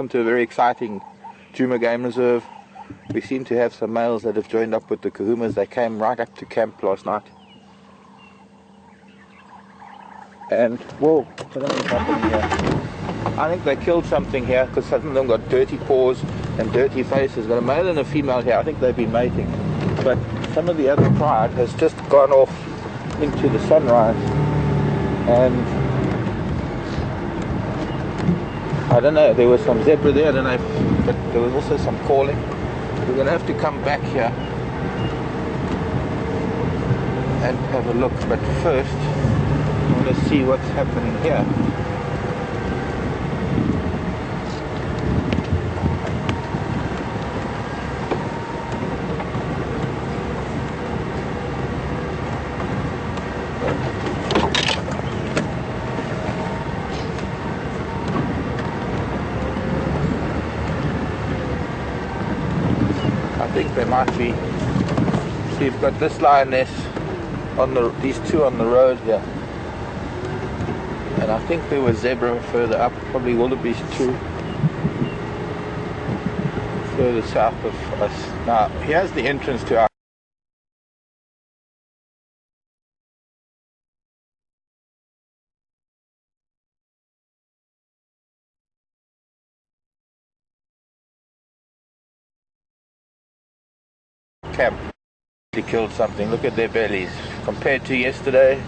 Welcome to a very exciting Djuma game reserve. We seem to have some males that have joined up with the Nkuhumas. They came right up to camp last night. And, whoa, I don't know what's happening here. I think they killed something here because some of them got dirty paws and dirty faces. Got a male and a female here. I think they've been mating. But some of the other pride has just gone off into the sunrise. And I don't know, there was some zebra there, I don't know if, but there was also some calling. We're going to have to come back here and have a look, but first I want to see what's happening here. I think there might be. So you've got this lioness on these two on the road here, and I think there was zebra further up, probably wildebeest too, further south of us. Now here's the entrance to our camp. They killed something. Look at their bellies compared to yesterday.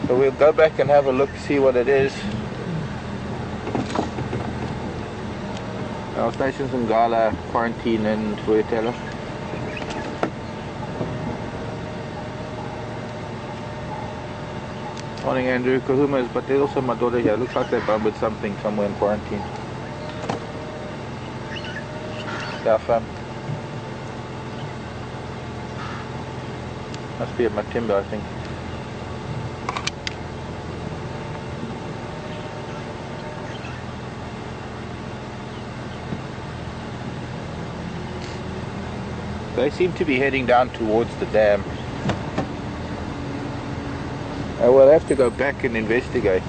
So we'll go back and have a look, see what it is. Our stations in Gala, quarantine and Vuetela. Morning Andrew, Nkuhumas, but there's also my daughter here. Looks like they bumbled something somewhere in quarantine. Yeah, fam. Must be at Matimba, I think. They seem to be heading down towards the dam. We'll have to go back and investigate.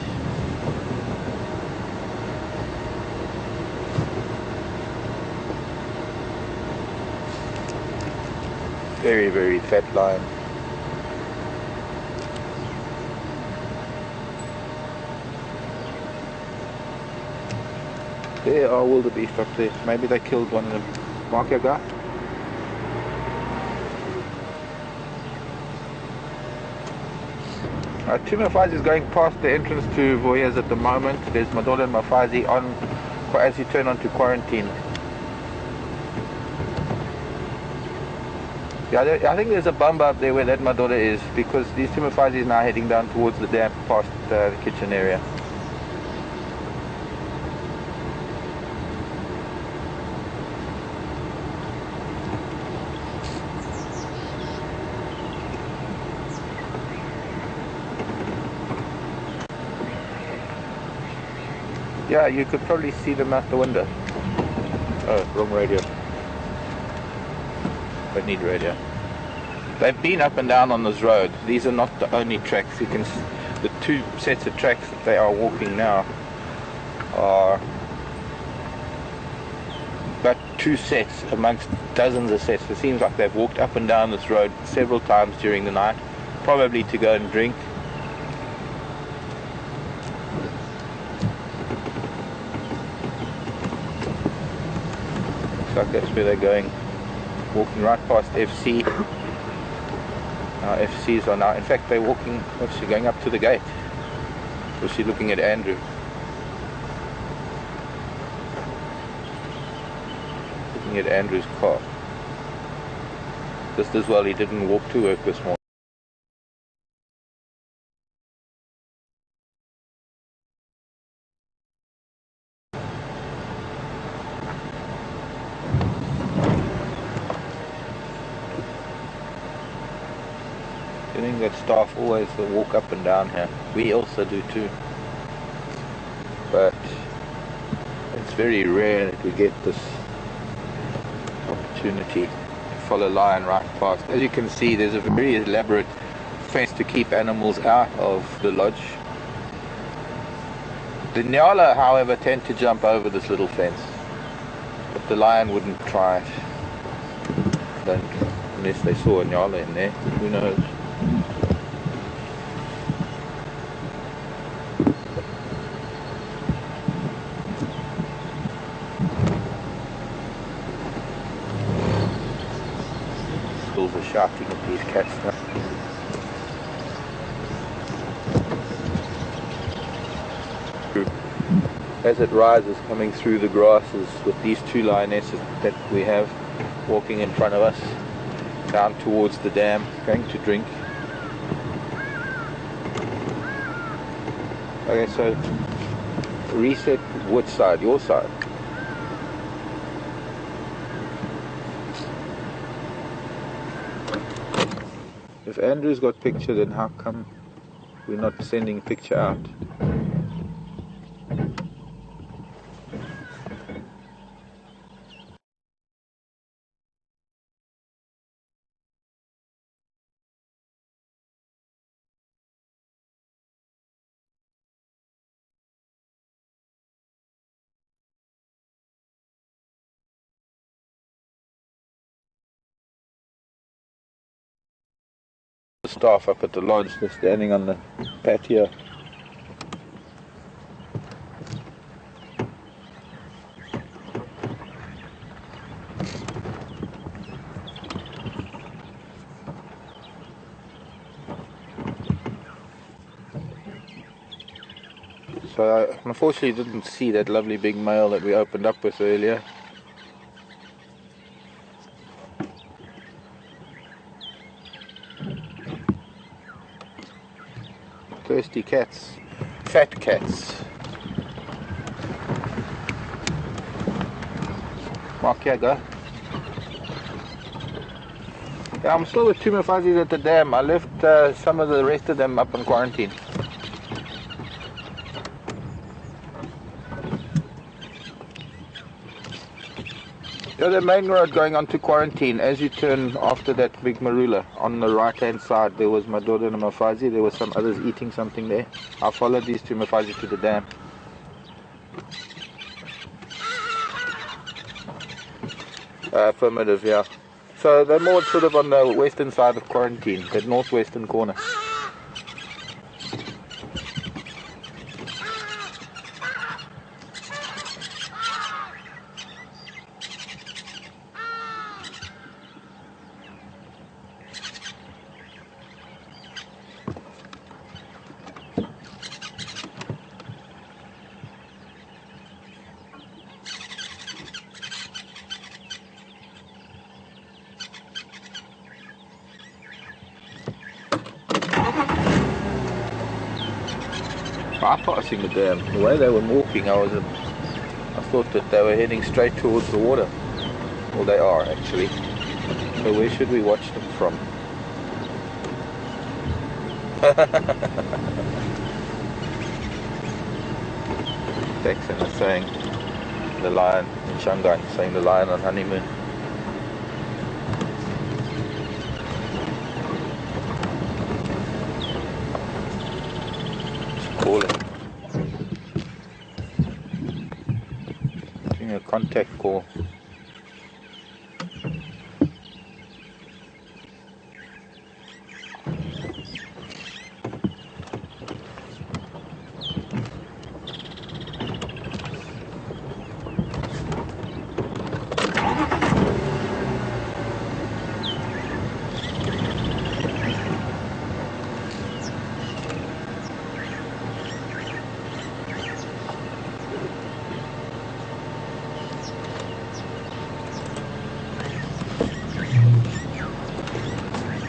Very, very fat lion. There are wildebeest up there. Maybe they killed one of them. Mark your guy. Two Mafazi is going past the entrance to Voyas at the moment. There's Madola and Mafazi on as you turn onto quarantine. Yeah, I think there's a bumper up there where that Madola is, because these two Mafazi is now heading down towards the dam past the kitchen area. Yeah, you could probably see them out the window. Oh, wrong radio. I need radio. They've been up and down on this road. These are not the only tracks. You can see the two sets of tracks that they are walking now are but two sets amongst dozens of sets. It seems like they've walked up and down this road several times during the night, probably to go and drink. Like that's where they're going, walking right past FC. FCs are now, in fact they're walking, what's she going up to the gate? Was she looking at Andrew? Looking at Andrew's car. Just as well he didn't walk to work this morning. I think that staff always walk up and down here. We also do too. But it's very rare that we get this opportunity to follow lion right past. As you can see, there's a very elaborate fence to keep animals out of the lodge. The nyala, however, tend to jump over this little fence, but the lion wouldn't try it. Don't, unless they saw a nyala in there. Who knows? Schools are shouting at these cats now. As it rises, coming through the grasses with these two lionesses that we have walking in front of us down towards the dam, going to drink. Okay, so reset which side? Your side. If Andrew's got picture, then how come we're not sending picture out? The staff up at the lodge, they're standing on the patio. So I unfortunately didn't see that lovely big male that we opened up with earlier. Thirsty cats, fat cats. Mark, here, go. Yeah, I'm still with Djuma fuzzies at the dam. I left some of the rest of them up in quarantine. Yeah, the main road going on to quarantine, as you turn after that big marula, on the right hand side there was my daughter and my fuzzy. There were some others eating something there. I followed these two fuzzies to the dam. Affirmative, yeah. So they're more sort of on the western side of quarantine, that northwestern corner. Bypassing the dam, the way they were walking, I thought that they were heading straight towards the water. Well, they are actually. So where should we watch them from? Texan is saying the lion in Shanghai, saying the lion on honeymoon. Calling. Doing a contact call.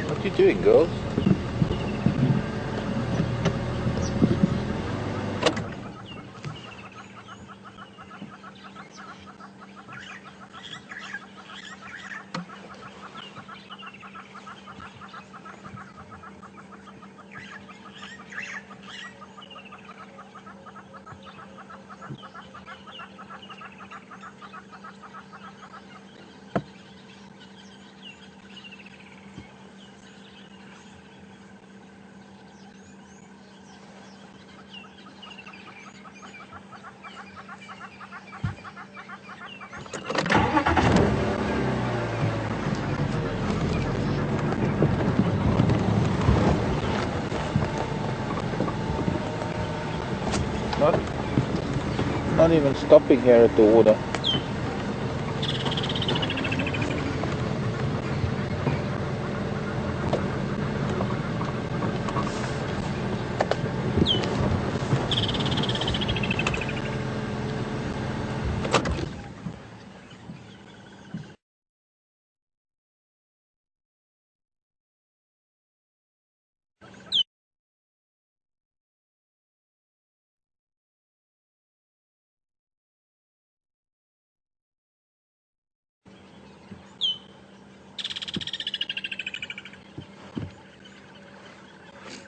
What are you doing, girls? not even stopping here at the water.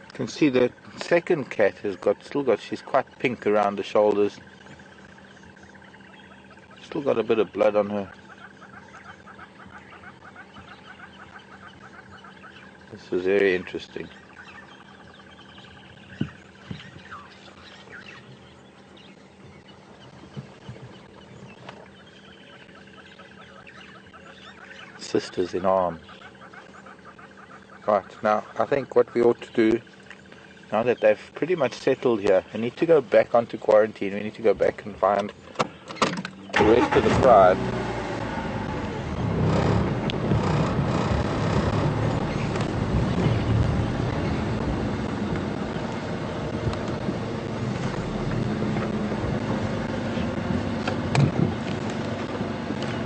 You can see the second cat has she's quite pink around the shoulders. Still got a bit of blood on her. This is very interesting. Sisters in arms. Right, now I think what we ought to do, now that they've pretty much settled here, we need to go back onto quarantine. We need to go back and find the rest of the pride.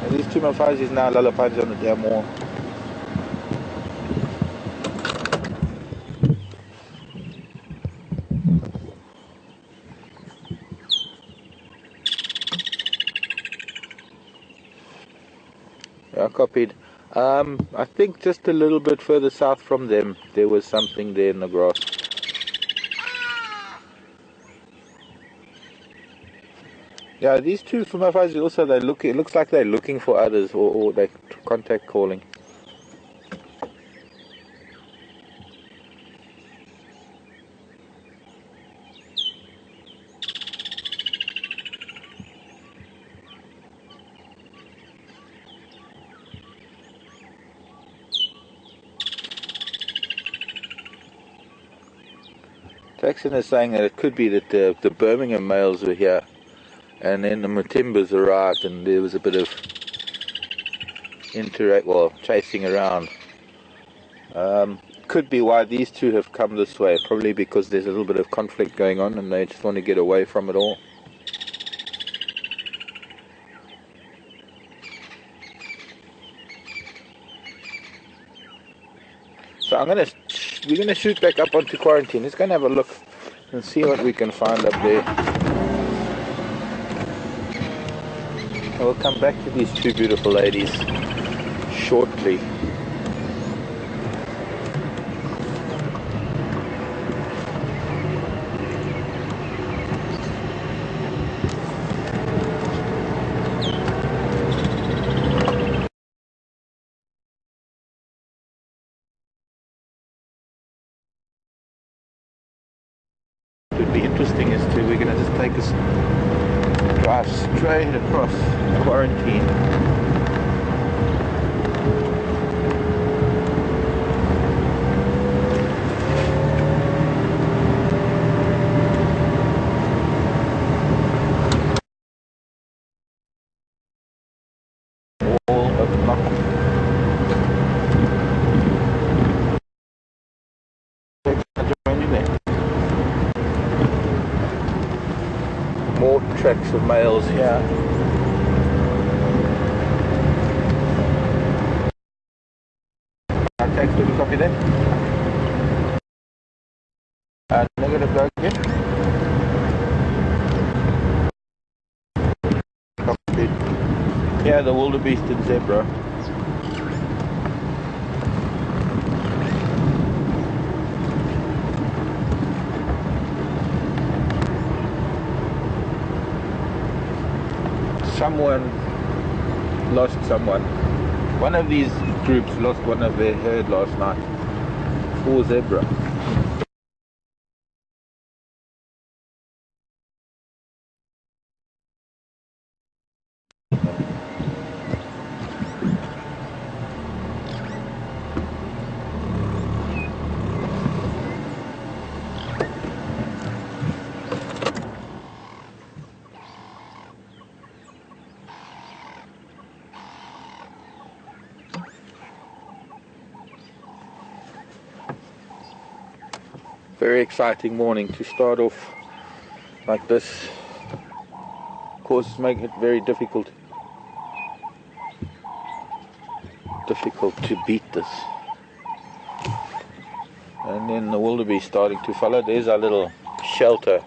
And these Djuma fuzzies now lullabies on the damn wall. Yeah, copied. I think just a little bit further south from them, there was something there in the grass. Yeah, these two Djuma fuzzies also, it looks like they're looking for others, or they're contact calling. Jackson is saying that it could be that the Birmingham males were here, and then the Matimbas arrived, and there was a bit of chasing around. Could be why these two have come this way, probably because there's a little bit of conflict going on, and they just want to get away from it all. So we're gonna shoot back up onto quarantine. Let's go and have a look and see what we can find up there. I will come back to these two beautiful ladies shortly. It would be interesting as to we're going to just take us drive straight across quarantine. All open up. More tracks of males here. Text, did you copy that? Negative go again. Copied. Yeah, the wildebeest and zebra. Someone lost someone. One of these groups lost one of their herd last night. 4 zebra. Very exciting morning to start off like this. Of course, make it very difficult to beat this. And then the wildebeest starting to follow. There's our little shelter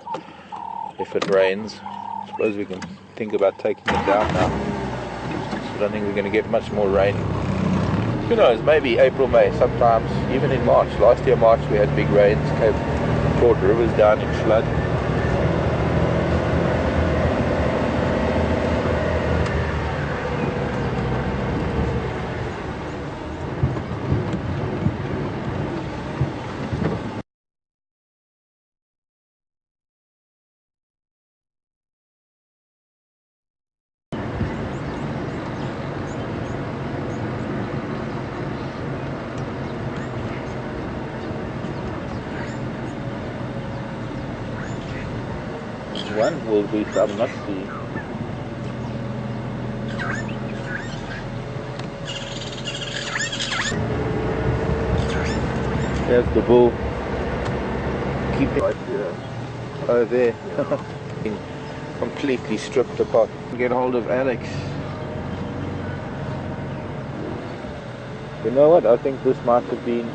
if it rains. I suppose we can think about taking it down now. I don't think we're going to get much more rain. Who knows, maybe April, May, sometimes even in March. Last year March we had big rains, brought rivers down in flood. One wildebeest I must see. There's the bull. Keep it right there. Oh, there. Completely stripped apart. Get hold of Alex. You know what? I think this might have been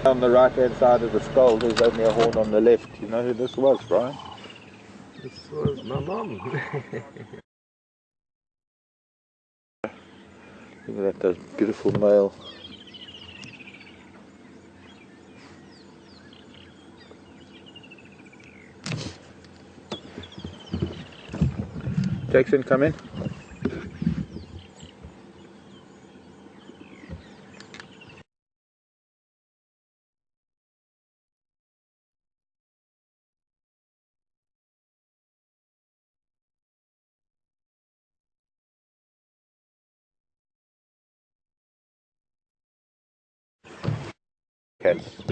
on the right hand side of the skull. There's only a horn on the left. You know who this was, Brian? This was my mom. Look at that, those beautiful male. Jackson, come in. Cats.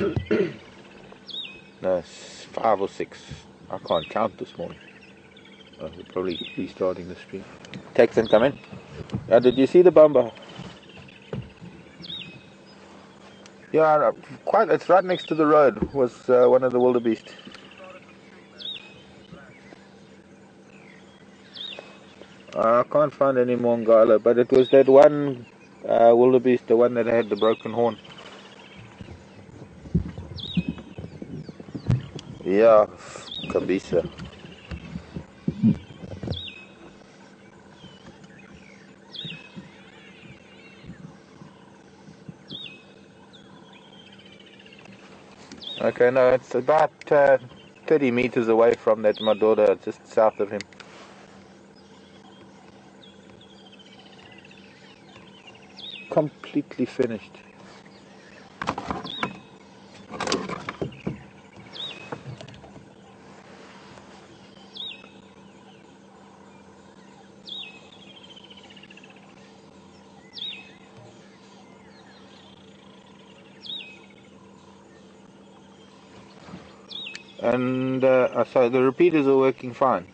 No, it's 5 or 6. I can't count this morning. We're probably restarting the stream. Jackson, come in. Did you see the bumper? Yeah, quite. It's right next to the road. Was one of the wildebeest. I can't find any more Ngala, but it was that one wildebeest, the one that had the broken horn. Yeah, Kabisa. Okay, no, it's about 30 meters away from that Madora, just south of him. Completely finished. And so the repeaters are working fine.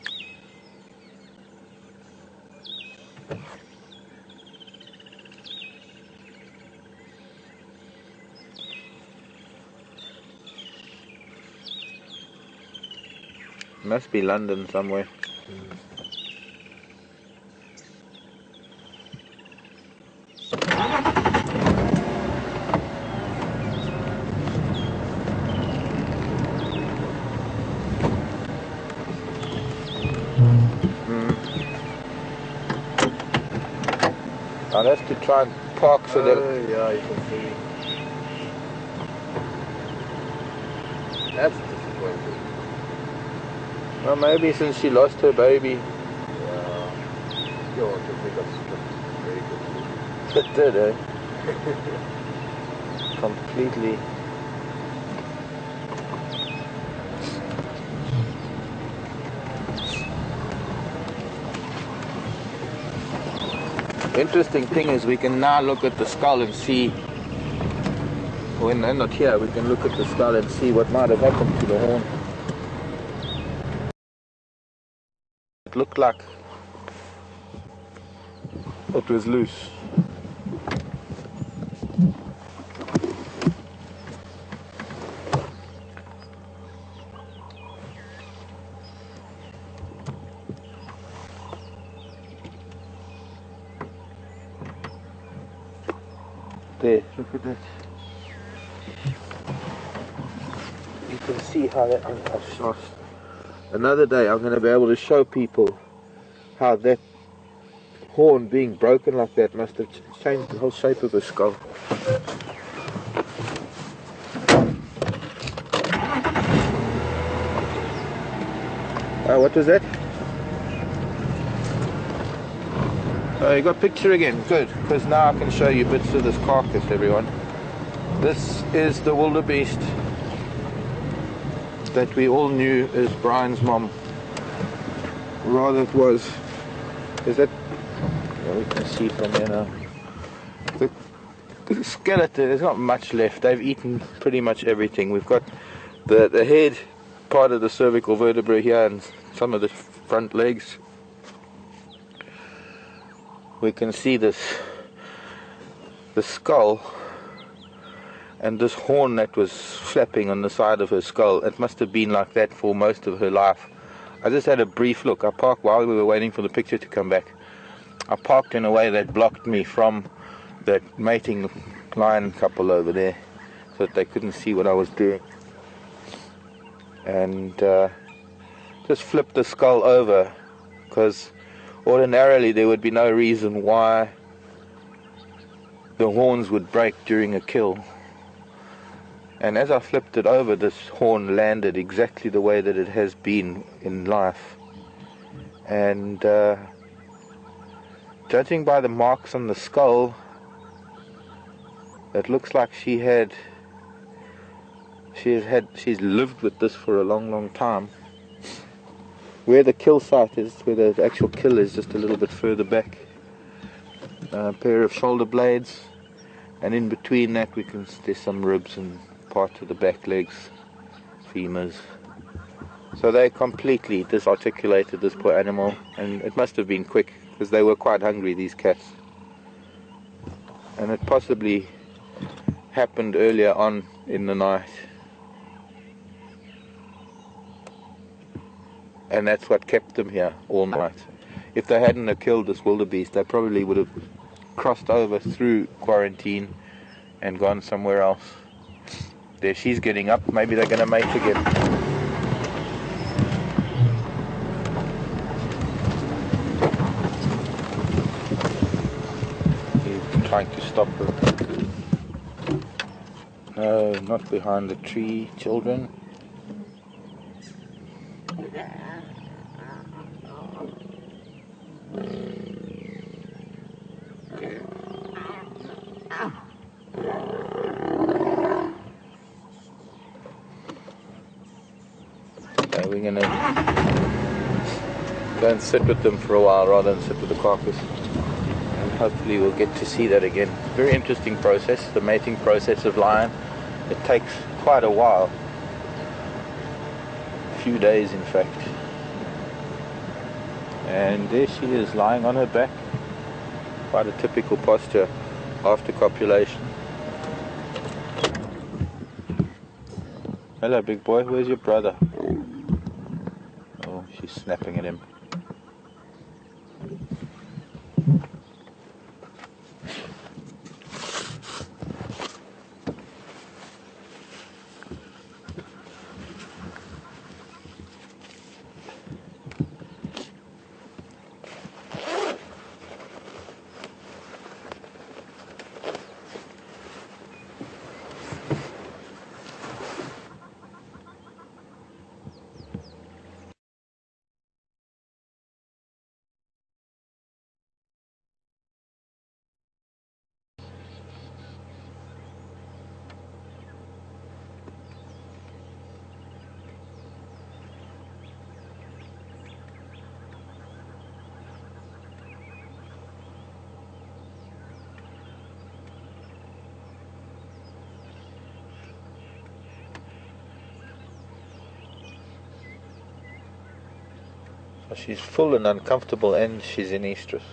Must be London somewhere. I'll have to try and park so that... yeah, you can see. That's disappointing. Well, maybe since she lost her baby. Yeah. Yo, I think that's very good. It did, eh? Completely. Interesting thing is we can now look at the skull and see, when they're not here, we can look at the skull and see what might have happened to the horn. It looked like It was loose. There, look at that. You can see how that gosh. Another day I'm going to be able to show people how that horn being broken like that must have changed the whole shape of her skull. What was that? Oh, you got a picture again. Good, because now I can show you bits of this carcass, everyone. This is the wildebeest that we all knew as Brian's mom. Rather it was. Is that... Well, we can see from here now. The skeleton, there's not much left. They've eaten pretty much everything. We've got the head, part of the cervical vertebra here, and some of the front legs. We can see the skull and this horn that was flapping on the side of her skull. It must have been like that for most of her life. I just had a brief look. I parked while we were waiting for the picture to come back. I parked in a way that blocked me from that mating lion couple over there, so that they couldn't see what I was doing. And just flipped the skull over, because ordinarily there would be no reason why the horns would break during a kill. And as I flipped it over, this horn landed exactly the way that it has been in life. And judging by the marks on the skull, it looks like she's lived with this for a long time. Where the kill site is, where the actual kill is, just a little bit further back. A pair of shoulder blades, and in between that there's some ribs and part of the back legs, femurs. So they completely disarticulated this poor animal, and it must have been quick, because they were quite hungry, these cats. And it possibly happened earlier on in the night. And that's what kept them here all night. If they hadn't have killed this wildebeest, they probably would have crossed over through quarantine and gone somewhere else. There, she's getting up. Maybe they're going to mate again. He's trying to stop her. No, not behind the tree, children. We're going to go and sit with them for a while rather than sit with the carcass, and hopefully we'll get to see that again. Very interesting process, the mating process of lion. It takes quite a while, a few days in fact. And there she is, lying on her back, quite a typical posture after copulation. Hello big boy, where's your brother? Oh, she's snapping at him. She's full and uncomfortable, and she's in estrus.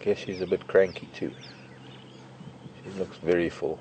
Guess she's a bit cranky too. She looks very full.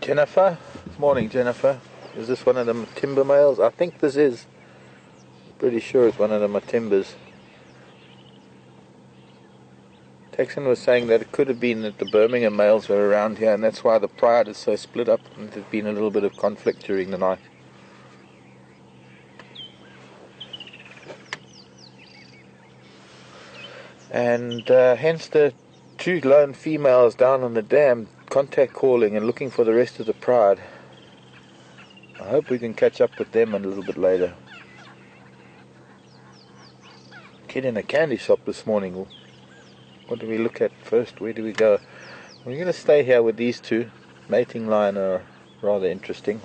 Jennifer? Morning, Jennifer. Is this one of them timber males? I think this is. Pretty sure it's one of them timbers. Texan was saying that it could have been that the Birmingham males were around here, and that's why the pride is so split up, and there's been a little bit of conflict during the night. And hence the 2 lone females down on the dam contact calling and looking for the rest of the pride. I hope we can catch up with them a little bit later. Kid in a candy shop this morning. What do we look at first? Where do we go? We're going to stay here with these 2. Mating line are rather interesting.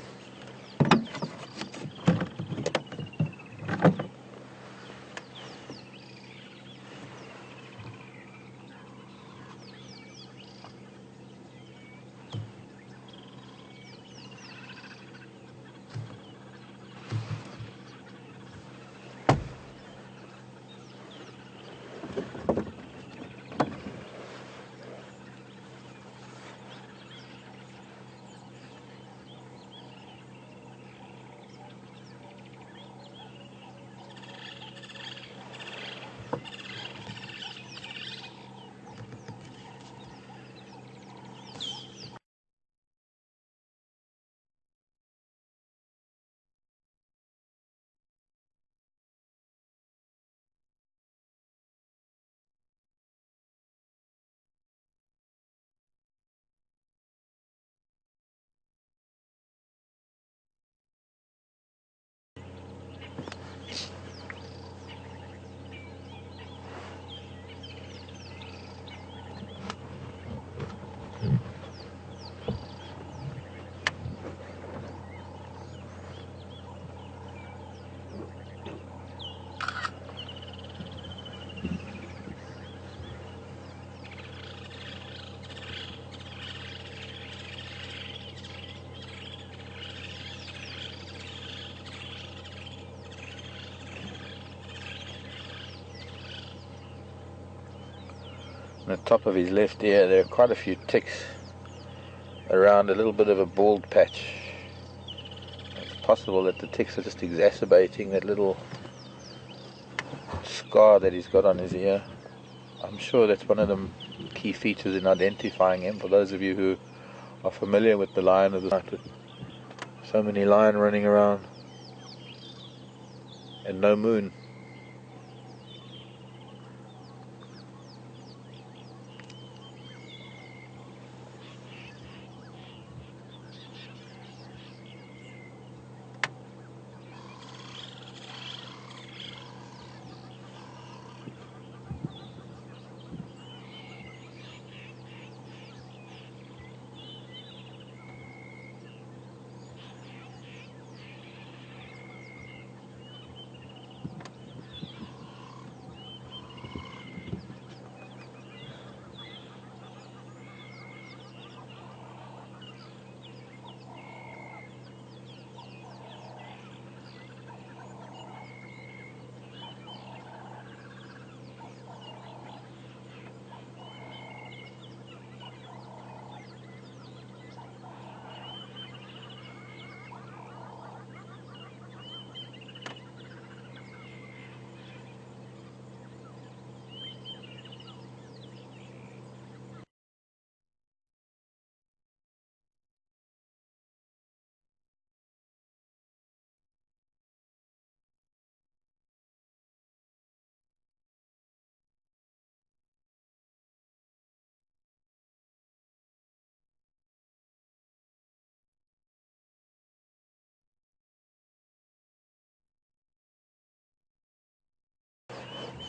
On the top of his left ear there are quite a few ticks around a little bit of a bald patch. It's possible that the ticks are just exacerbating that little scar that he's got on his ear. I'm sure that's one of the key features in identifying him. For those of you who are familiar with the lion of the night, with so many lion running around and no moon.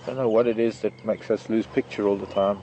I don't know what it is that makes us lose picture all the time.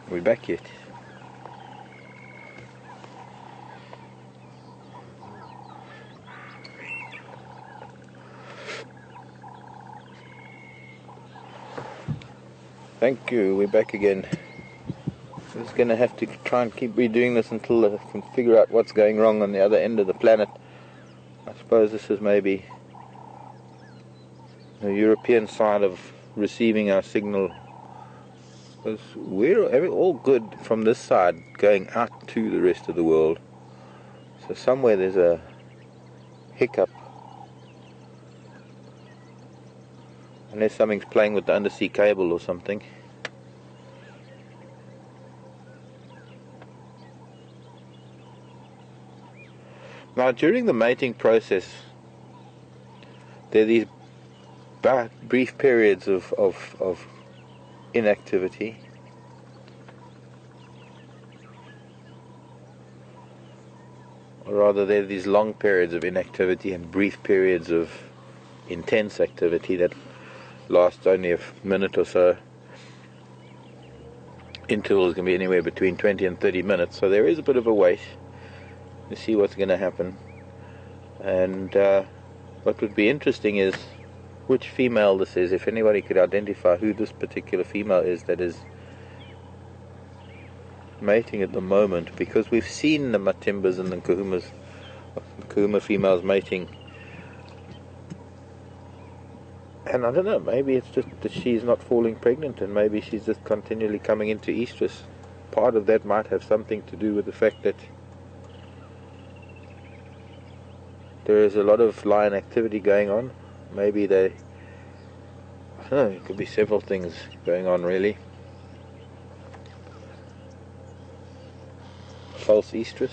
Are we back yet? Thank you, we're back again. I'm just going to have to try and keep redoing this until I can figure out what's going wrong on the other end of the planet. I suppose this is maybe the European side of receiving our signal. Because we're all good from this side going out to the rest of the world. So somewhere there's a hiccup. Unless something's playing with the undersea cable or something. Now during the mating process, there are these brief periods of inactivity. Or rather, there are these long periods of inactivity and brief periods of intense activity that last only a minute or so. Intervals can be anywhere between 20 and 30 minutes, so there is a bit of a wait to see what's going to happen. And what would be interesting is which female this is. If anybody could identify who this particular female is that is mating at the moment, because we've seen the Matimbas and the Nkuhuma females mating, and I don't know, maybe it's just that she's not falling pregnant and maybe she's just continually coming into estrus. Part of that might have something to do with the fact that there is a lot of lion activity going on. Maybe I don't know, it could be several things going on really. False estrus.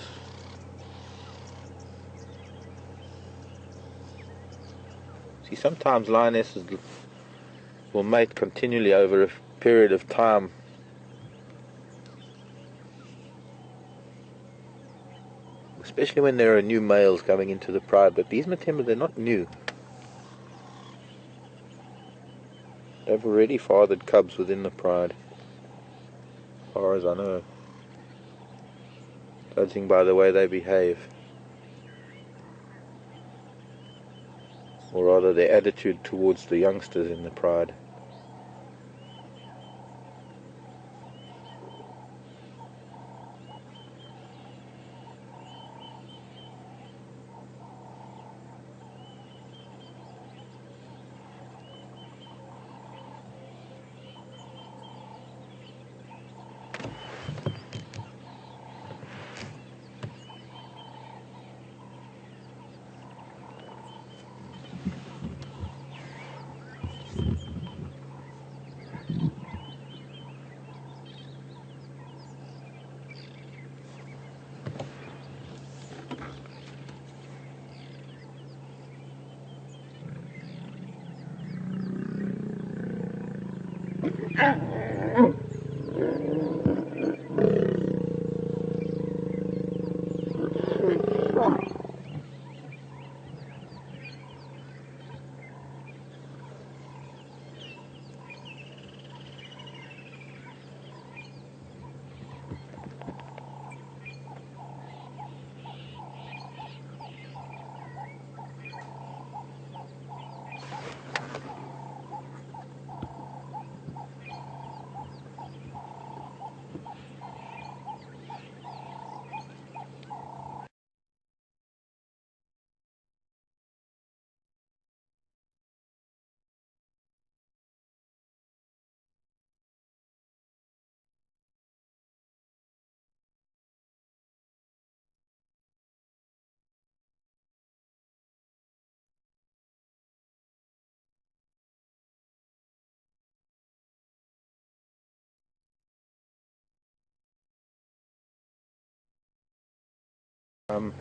See, sometimes lionesses will mate continually over a period of time. Especially when there are new males coming into the pride, but these Matimbas, they're not new. They've already fathered cubs within the pride, as far as I know, judging by the way they behave, or rather their attitude towards the youngsters in the pride.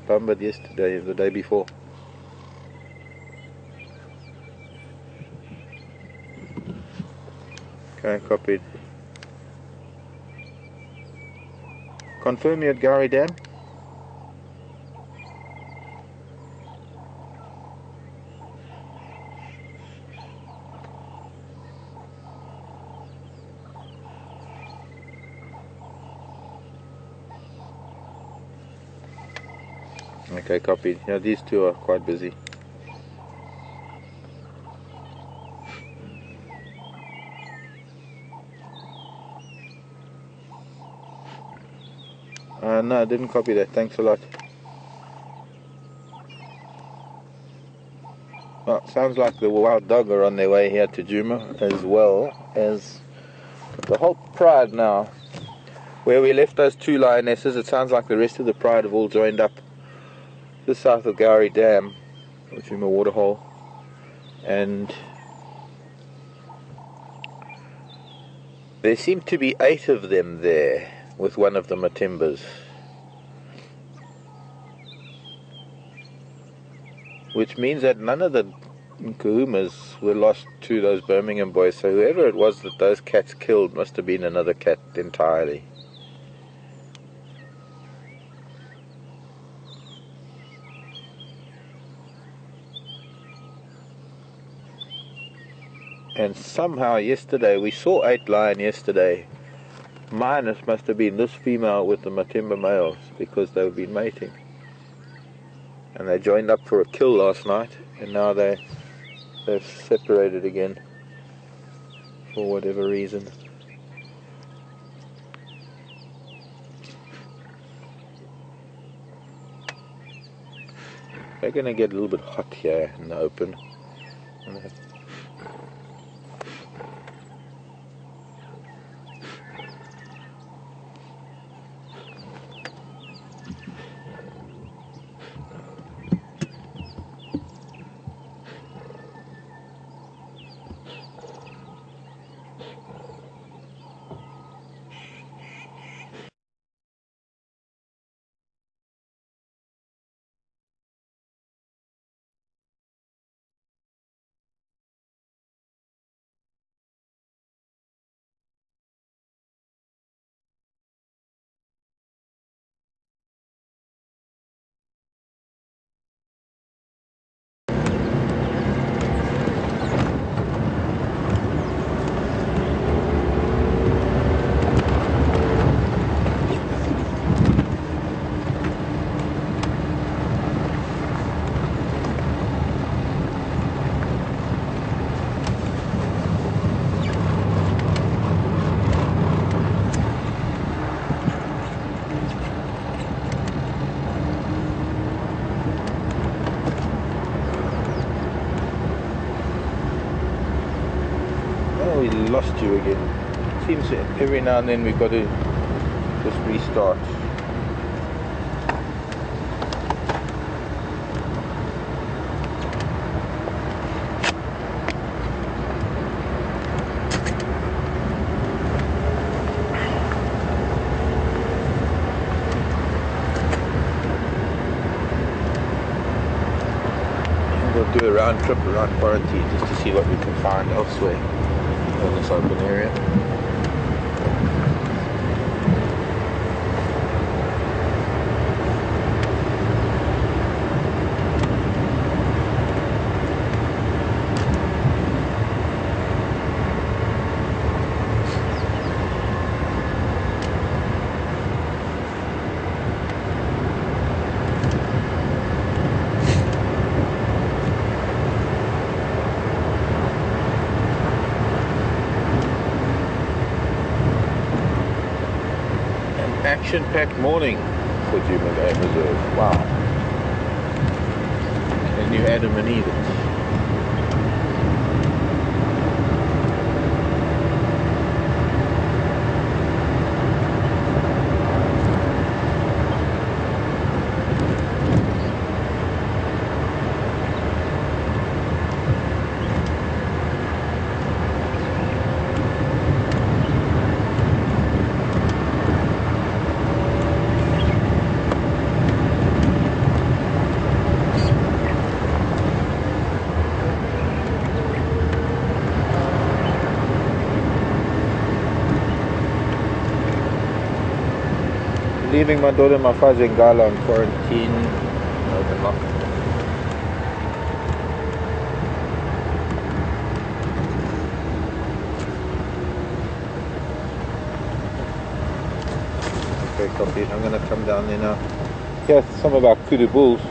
Bumbled yesterday, the day before. Okay, copied. Confirm you're at Gowrie Dam. Okay, copied. Yeah, these two are quite busy. No, I didn't copy that. Thanks a lot. Well, sounds like the wild dog are on their way here to Djuma, as well as the whole pride now. Where we left those two lionesses, it sounds like the rest of the pride have all joined up just south of Gowrie Dam, or Djuma waterhole, and there seem to be 8 of them there, with one of them a timbers, which means that none of the Nkuhumas were lost to those Birmingham boys, so whoever it was that those cats killed must have been another cat entirely. And somehow yesterday, we saw 8 lion yesterday, minus must have been this female with the Matimba males, because they've been mating. And they joined up for a kill last night, and now they've separated again, for whatever reason. They're going to get a little bit hot here in the open. We lost you again. Seems every now and then we've got to just restart. We'll do a round trip around quarantine just to see what we can find elsewhere. in this open area. Action-packed morning for Djuma Game Reserve. Wow. Can you Adam and Eve it? Leaving my daughter Mafazi and Gala on quarantine. Open lock. Okay, copy. I'm going to come down there now. Here's some of our kudu bulls.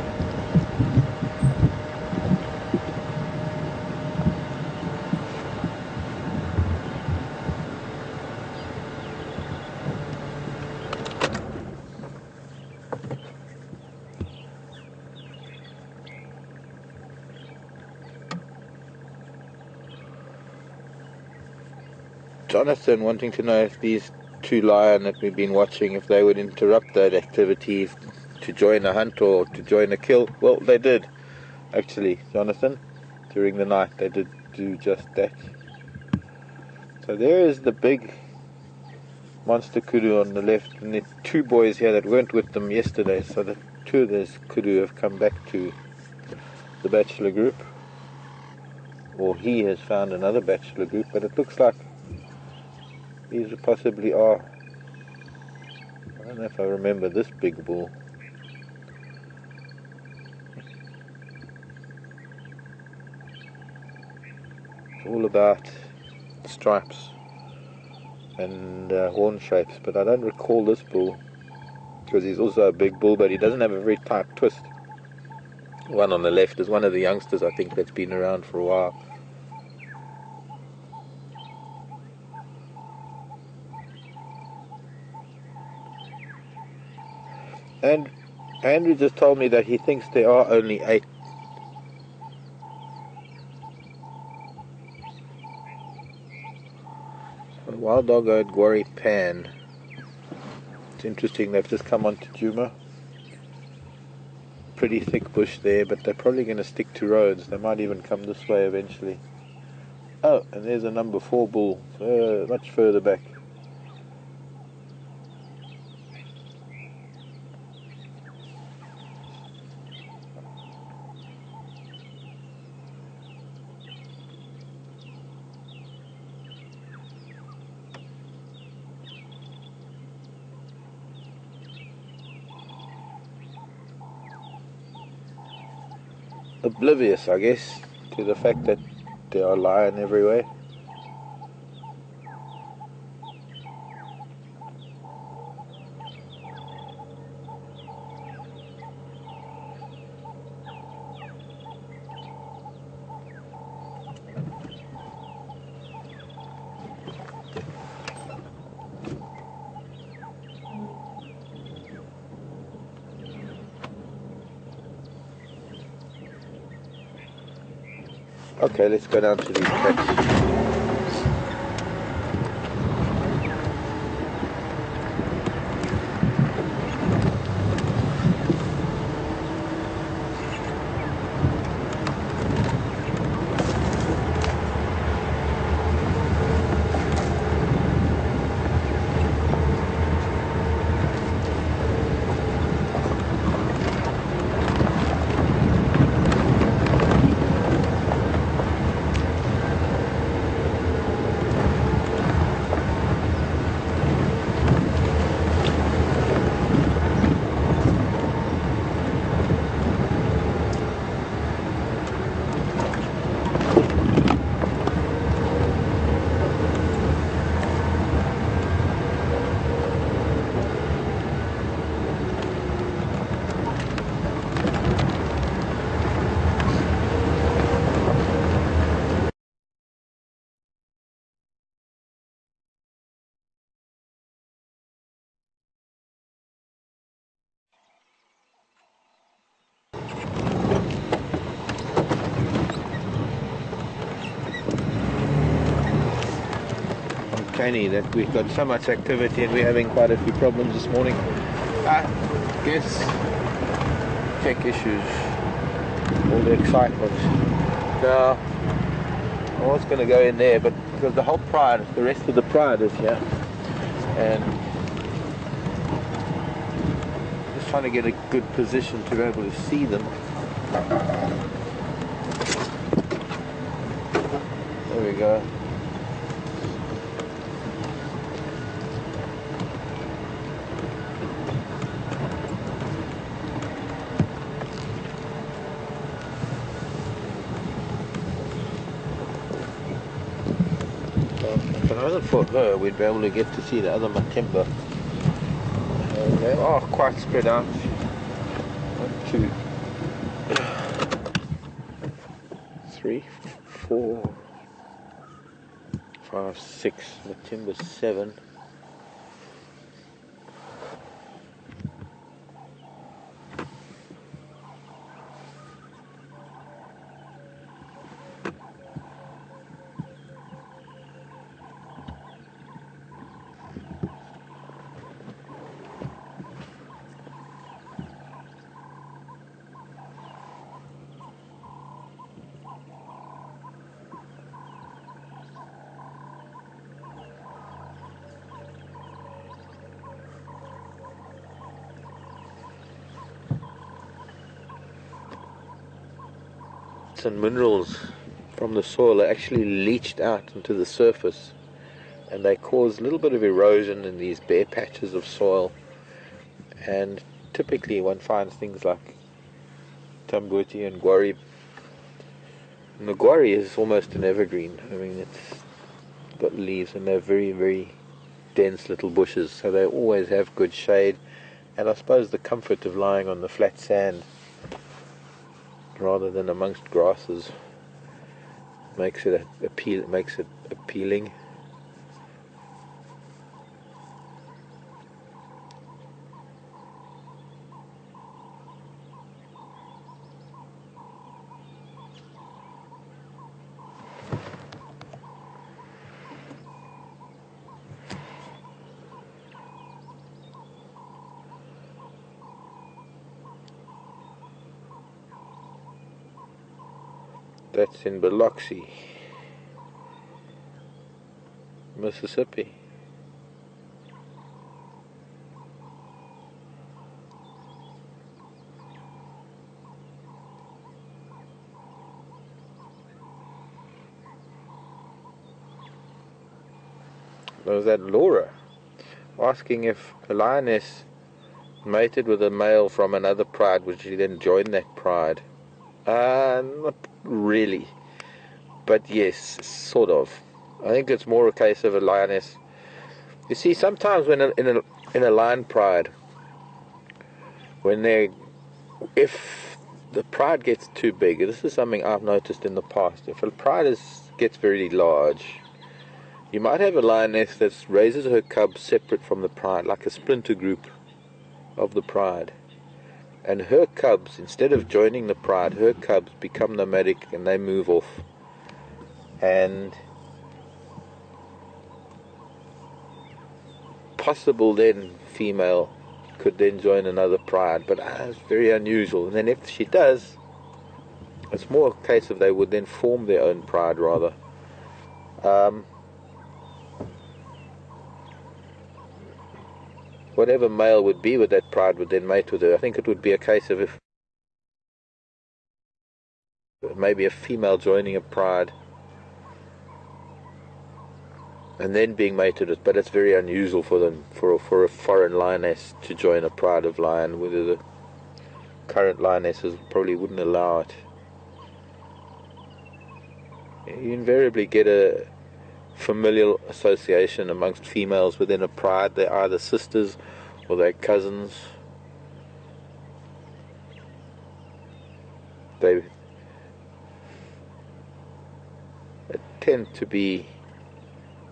Jonathan wanting to know if these two lion that we've been watching, if they would interrupt that activity to join a hunt or to join a kill. Well, they did, actually, Jonathan. During the night they did do just that. So there is the big monster kudu on the left, and the two boys here that weren't with them yesterday, so the two of those kudu have come back to the bachelor group, or he has found another bachelor group, but it looks like these possibly are. I don't know if I remember this big bull. It's all about stripes and horn shapes, but I don't recall this bull, because he's also a big bull, but he doesn't have a very tight twist. The one on the left is one of the youngsters, I think, that's been around for a while. And Andrew just told me that he thinks there are only 8. So wild dog-eyed Gwari Pan. It's interesting, they've just come onto Djuma. Pretty thick bush there, but they're probably going to stick to roads. They might even come this way eventually. Oh, and there's a number 4 bull, much further back. Oblivious, I guess, to the fact that there are lion everywhere. Okay, let's go down to these tracks. uncanny that we've got so much activity and we're having quite a few problems this morning. I guess tech issues, all the excitement. Now, I was going to go in there, but because the whole pride, the rest of the pride is here, and just trying to get a good position to be able to see them. There we go. If it wasn't for her, we'd be able to get to see the other matimba. They are quite spread out. 1, 2, 3, 4, 5, 6. Matimba 7. And minerals from the soil are actually leached out into the surface, and they cause a little bit of erosion in these bare patches of soil, and typically one finds things like tambuti and guari. And the guari is almost an evergreen. I mean, it's got leaves and they're very, very dense little bushes, so they always have good shade, and I suppose the comfort of lying on the flat sand rather than amongst grasses makes it appealing. That's in Biloxi, Mississippi. There was that Laura asking if a lioness mated with a male from another pride, would she then join that pride? Not really, but yes, sort of. I think it's more a case of a lioness. You see, sometimes when in a lion pride, if the pride gets too big, this is something I've noticed in the past. If a pride gets very large, you might have a lioness that raises her cubs separate from the pride, like a splinter group of the pride. And her cubs, instead of joining the pride, her cubs become nomadic and they move off. And possible then female could then join another pride, but it's very unusual. And then if she does, it's more a case of they would then form their own pride rather. Whatever male would be with that pride would then mate with her. I think it would be a case of if maybe a female joining a pride and then being mated with, but it's very unusual for a foreign lioness to join a pride of lion, whether the current lionesses probably wouldn't allow it. You invariably get a familial association amongst females within a pride. They're either sisters or they're cousins. They tend to be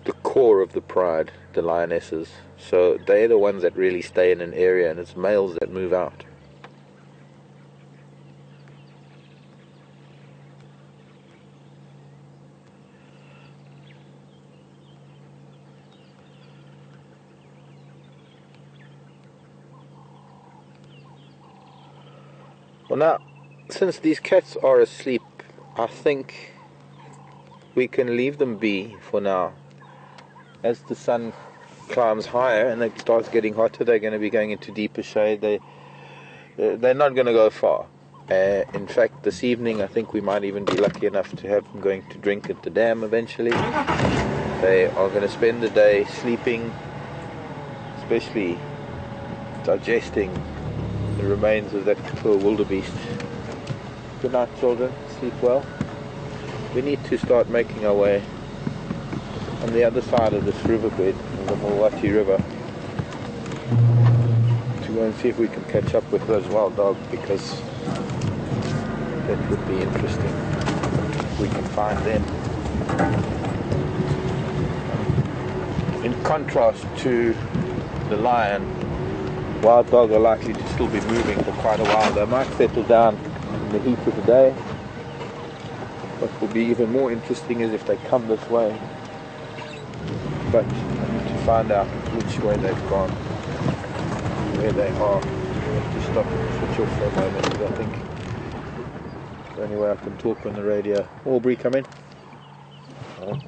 the core of the pride, the lionesses. So they're the ones that really stay in an area, and it's males that move out. now, since these cats are asleep, I think we can leave them be for now. As the sun climbs higher and it starts getting hotter, they're going to be going into deeper shade. They're not going to go far. In fact, this evening I think we might even be lucky enough to have them going to drink at the dam eventually. They are going to spend the day sleeping, especially digesting the remains of that poor wildebeest. Good night, children. Sleep well. We need to start making our way on the other side of this riverbed, of the Mulwati River, to go and see if we can catch up with those wild dogs, because that would be interesting if we can find them. In contrast to the lion, wild dogs are likely to still be moving for quite a while. They might settle down in the heat of the day. What will be even more interesting is if they come this way. But I need to find out which way they've gone, where they are. I have to stop and switch off for a moment, because I think the only way I can talk on the radio. Aubrey, come in. Oh.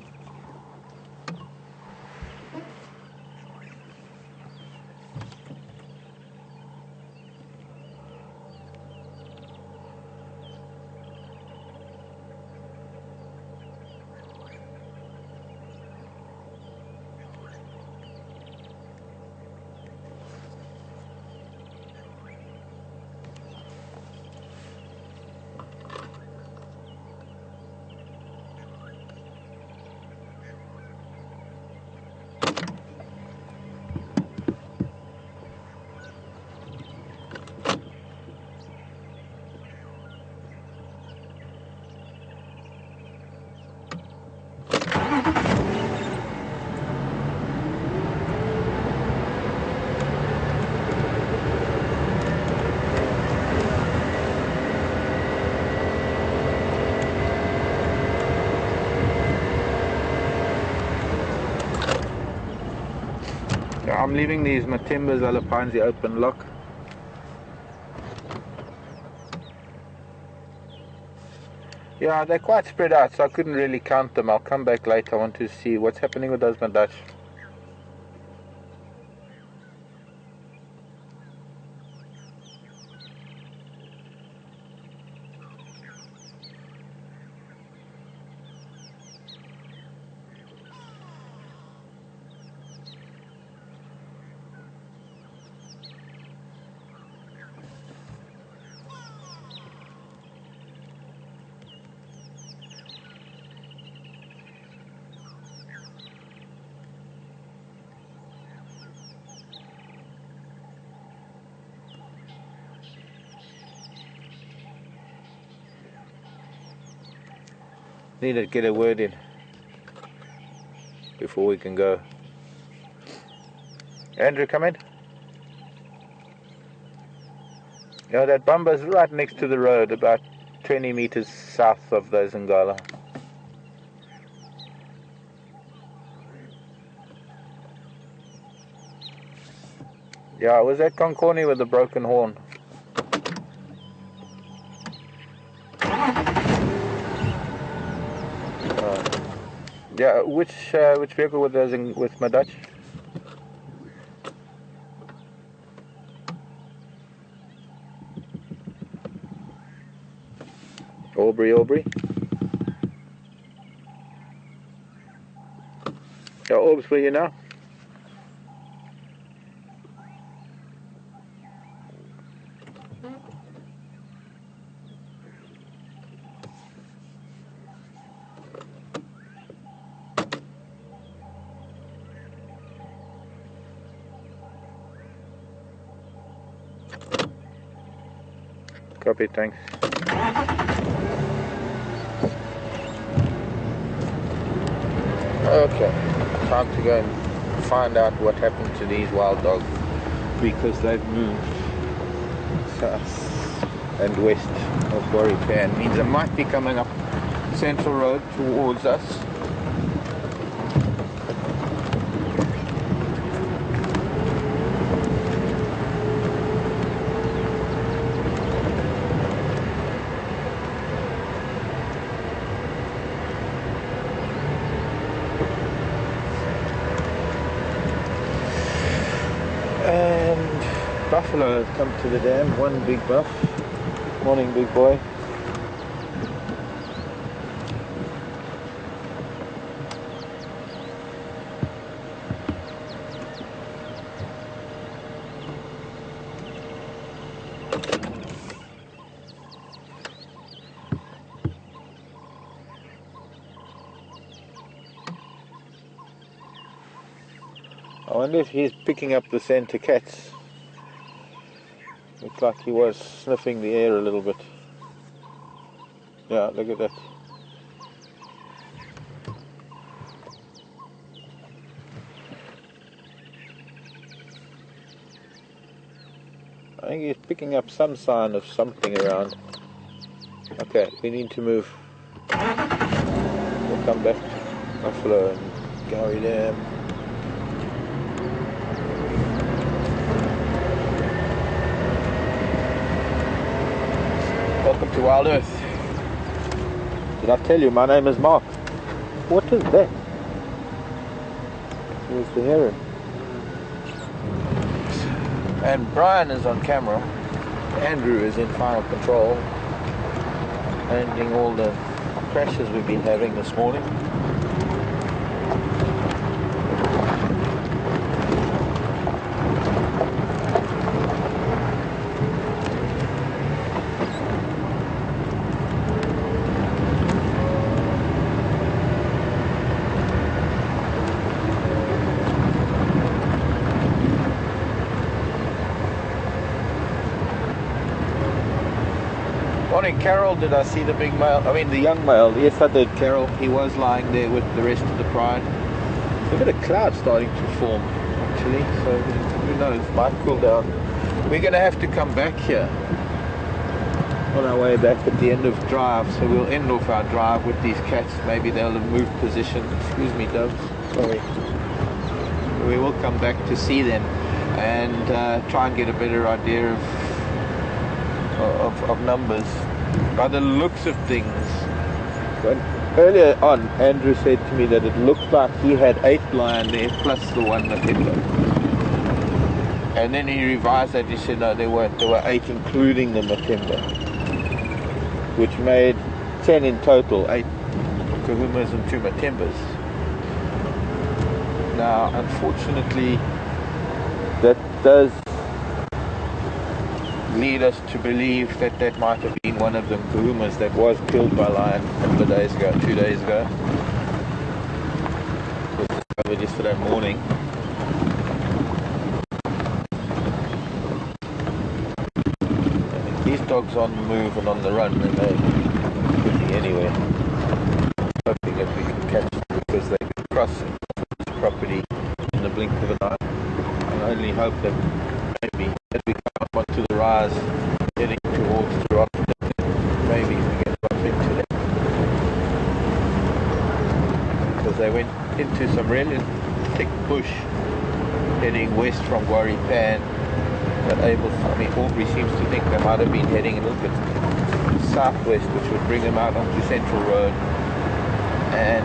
I'm leaving these Matimbas alpines the open lock. Yeah, they're quite spread out, so I couldn't really count them. I'll come back later. I want to see what's happening with those Madach. Need to get a word in before we can go. Andrew, come in. Yeah, that bumba's right next to the road, about 20 meters south of those Ngala. Yeah, it was that Konkoni with the broken horn. Yeah, which vehicle was those with Madach? Aubrey. Yeah, Orbs, where you now? Copy, thanks. Okay, time to go and find out what happened to these wild dogs, because they've moved south and west of Warripan. Means they might be coming up Central Road towards us. buffalo have come to the dam, one big buff. Morning, big boy. I wonder if he's picking up the scent of cats. Looks like he was sniffing the air a little bit. Yeah, look at that. I think he's picking up some sign of something around. Okay, we need to move. We'll come back to Buffalo and Gowrie Dam. Welcome to Wild Earth. Did I tell you my name is Mark? What is that? Here's the heron. And Brian is on camera. Andrew is in final control, handling all the crashes we've been having this morning. Morning, Carol. Did I see the big male? I mean the young male. Yes, I did, Carol. He was lying there with the rest of the pride. There's a bit of cloud starting to form, actually, so who knows, might cool down. We're going to have to come back here on our way back at the end of drive, so we'll end off our drive with these cats. Maybe they'll have moved position. Excuse me, doves. Sorry. We will come back to see them and try and get a better idea of numbers by the looks of things. But earlier on, Andrew said to me that it looked like he had 8 lion there plus the one Matimba, and then he revised that. He said no, there were 8 including the Matimba, which made 10 in total, 8 Nkuhumas and 2 Matimbas. Now unfortunately that does lead us to believe that that might have been one of the Nkuhumas that was killed by lion a couple of days ago, 2 days ago. It was discovered yesterday morning. I think these dogs on the move and on the run, and they could be anywhere. Hoping that we can catch them because they can cross this property in the blink of an eye. I only hope that maybe as we come up onto the rise heading towards the rock, maybe we can bump into them, because they went into some really thick bush heading west from Gowrie Pan. But Aubrey seems to think they might have been heading a little bit southwest, which would bring them out onto Central Road. And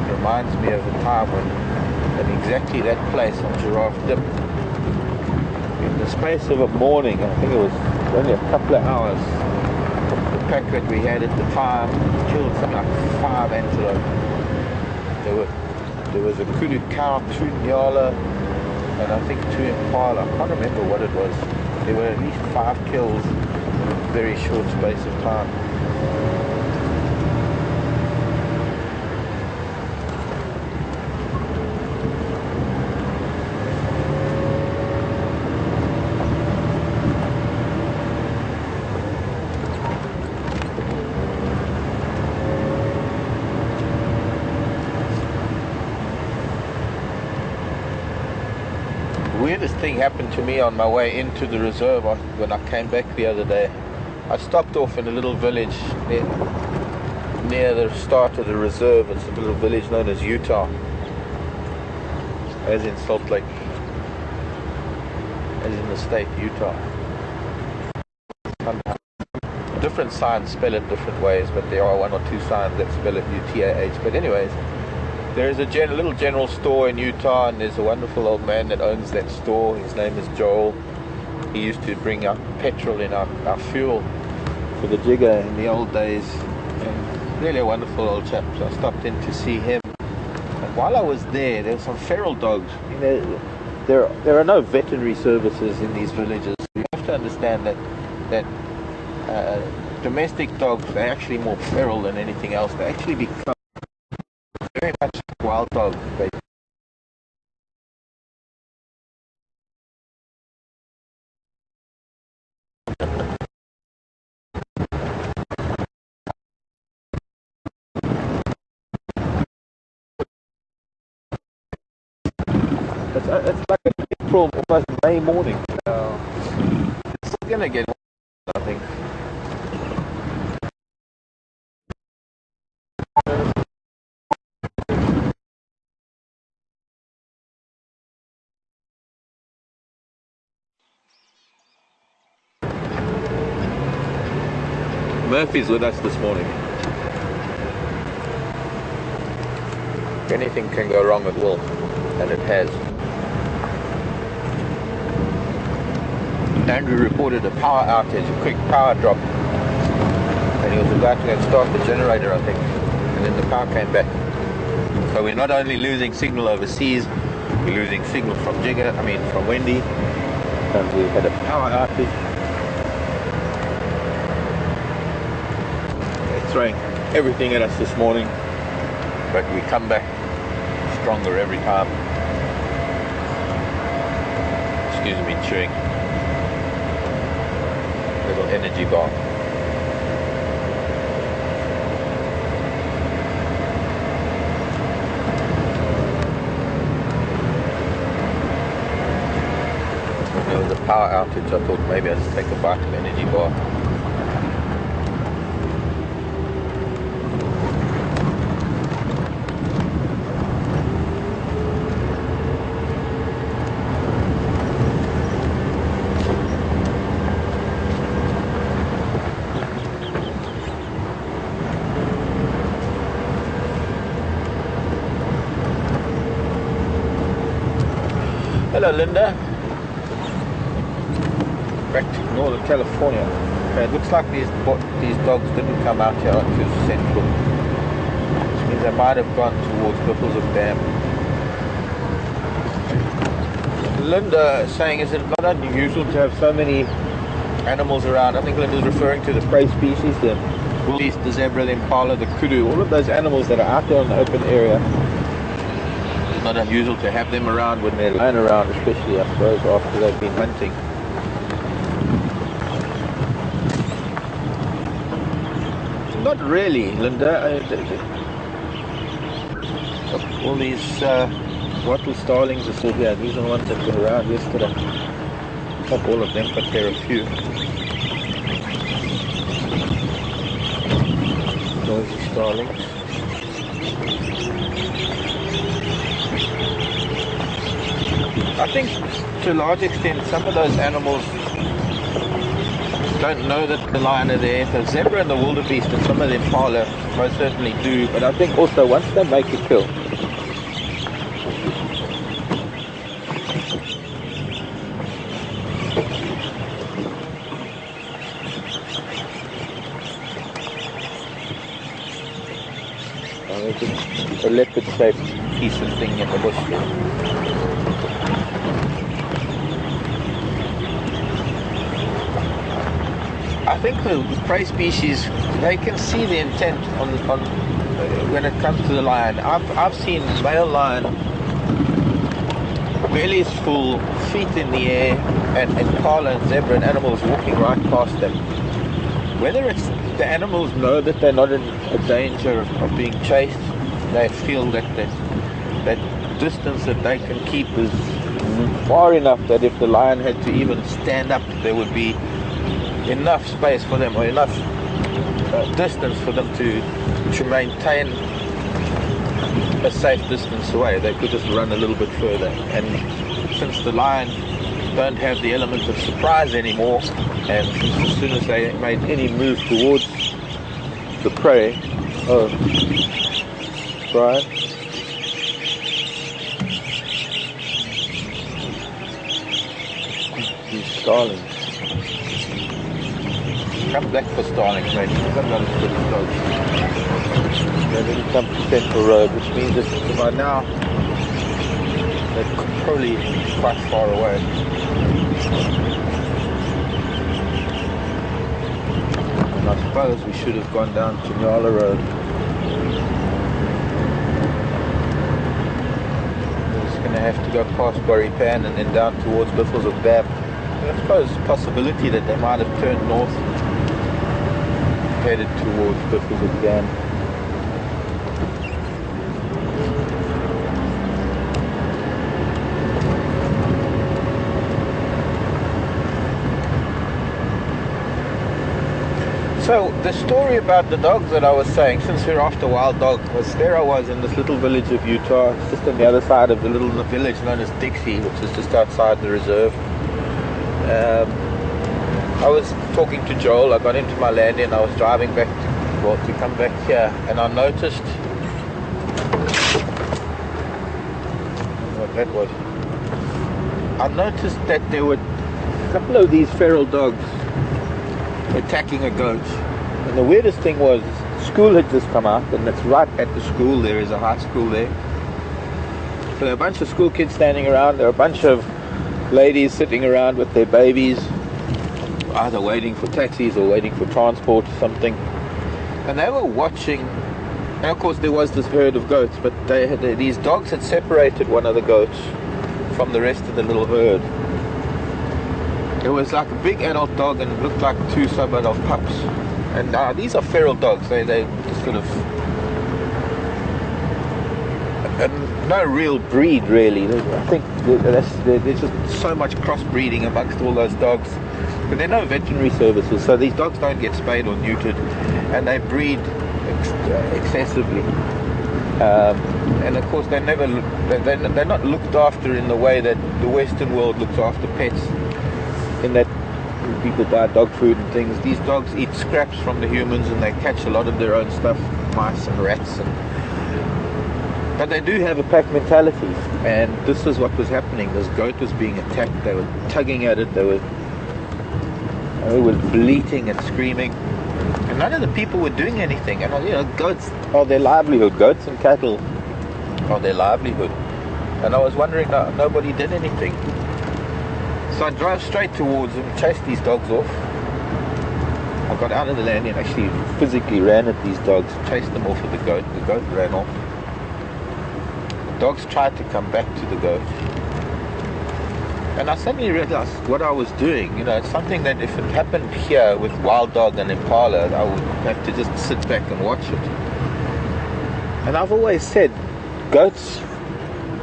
it reminds me of the time when at exactly that place on Giraffe Dip, in the space of a morning, I think it was only a couple of hours, the pack that we had at the time killed something like 5 antelope. There was a kudu cow, 2 nyala, and I think 2 impala. I can't remember what it was. There were at least 5 kills in a very short space of time. Weirdest thing happened to me on my way into the reserve when I came back the other day. I stopped off in a little village near the start of the reserve. It's a little village known as Utah, as in Salt Lake, as in the state Utah. Different signs spell it different ways, but there are 1 or 2 signs that spell it UTAH. But anyways, There's a little general store in Utah, and there's a wonderful old man that owns that store. His name is Joel. He used to bring up petrol in our fuel for the jigger in the old days. And really a wonderful old chap. So I stopped in to see him. And while I was there were some feral dogs. You know, there are no veterinary services in these villages. You have to understand that domestic dogs, they're actually more feral than anything else. They actually become very much like wild dogs. It's like an April, almost May morning. It's gonna get warm, I think. Murphy's with us this morning. Anything can go wrong, it will, and it has. Andrew reported a power outage, a quick power drop, and he was about to go and start the generator, I think, and then the power came back. So we're not only losing signal overseas, we're losing signal from Wendy, and we had a power outage. Throwing everything at us this morning, but we come back stronger every time. Excuse me, chewing little energy bar. When there was a power outage, I thought maybe I'd just take a bite of energy bar. Hello, Linda. Back to Northern California. Okay, it looks like these dogs didn't come out here to Central, which means they might have gone towards Buffalo's Dam. Linda is saying, is it not unusual to have so many animals around? I think Linda's referring to the prey species, the wildebeest, the zebra, the impala, the kudu, all of those animals that are out there in the open area. Not unusual to have them around when they're lying around, especially I suppose after they've been hunting. Not really, Linda. All these wattle starlings are still here. These are the ones that were around yesterday. Not all of them, but there are a few. Noisy starlings. I think to a large extent some of those animals don't know that the lion are there. The zebra and the wildebeest and some of the impala most certainly do, but I think also once they make a kill, it's a leopard-shaped piece of thing in the bush here. I think the prey species, they can see the intent on when it comes to the lion. I've seen male lion, bellies full, feet in the air, and impala and zebra and animals walking right past them. Whether it's the animals know that they're not in a danger of being chased, they feel that distance that they can keep is far enough that if the lion had to even stand up, there would be enough space for them, or enough distance for them to maintain a safe distance away. They could just run a little bit further. And since the lion don't have the element of surprise anymore, and as soon as they made any move towards the prey, oh, Brian, starlings. Come back for starlings, mate. You've got another good dogs. They didn't come to Central Road, which means that by now they're probably quite far away. And I suppose we should have gone down to Nyala Road. We're just going to have to go past Borripan and then down towards Biffles of Bab. I suppose a possibility that they might have turned north, headed towards Biffles of Bab. So the story about the dogs that I was saying, since we're after wild dog, was there I was in this little village of Utah, just on the other side of the little village known as Dixie, which is just outside the reserve. I was talking to Joel. I got into my landing and I was driving back to come back here, and I noticed what that was. I noticed that there were a couple of these feral dogs attacking a goat, and the weirdest thing was school had just come out, and it's right at the school. There is a high school there, so there are a bunch of school kids standing around. There are a bunch of ladies sitting around with their babies, either waiting for taxis or waiting for transport or something, and they were watching. And of course there was this herd of goats, but these dogs had separated one of the goats from the rest of the little herd. It was like a big adult dog and it looked like two sub-adult pups. And these are feral dogs. They just sort of... no real breed, really. I think there's just so much crossbreeding amongst all those dogs. But there are no veterinary services, so these dogs don't get spayed or neutered. And they breed excessively. And of course they're not looked after in the way that the Western world looks after pets, in that people buy dog food and things. These dogs eat scraps from the humans and they catch a lot of their own stuff, mice and rats, but they do have a pack mentality, and this is what was happening. This goat was being attacked. They were tugging at it, they were bleating and screaming, and none of the people were doing anything. And goats are their livelihood. Goats and cattle are their livelihood, and I was wondering, nobody did anything. So I drove straight towards them, chased these dogs off. I got out of the landing and actually physically ran at these dogs, chased them off with the goat. The goat ran off. The dogs tried to come back to the goat. And I suddenly realized what I was doing. It's something that if it happened here with wild dog and impala, I would have to just sit back and watch it. And I've always said, goats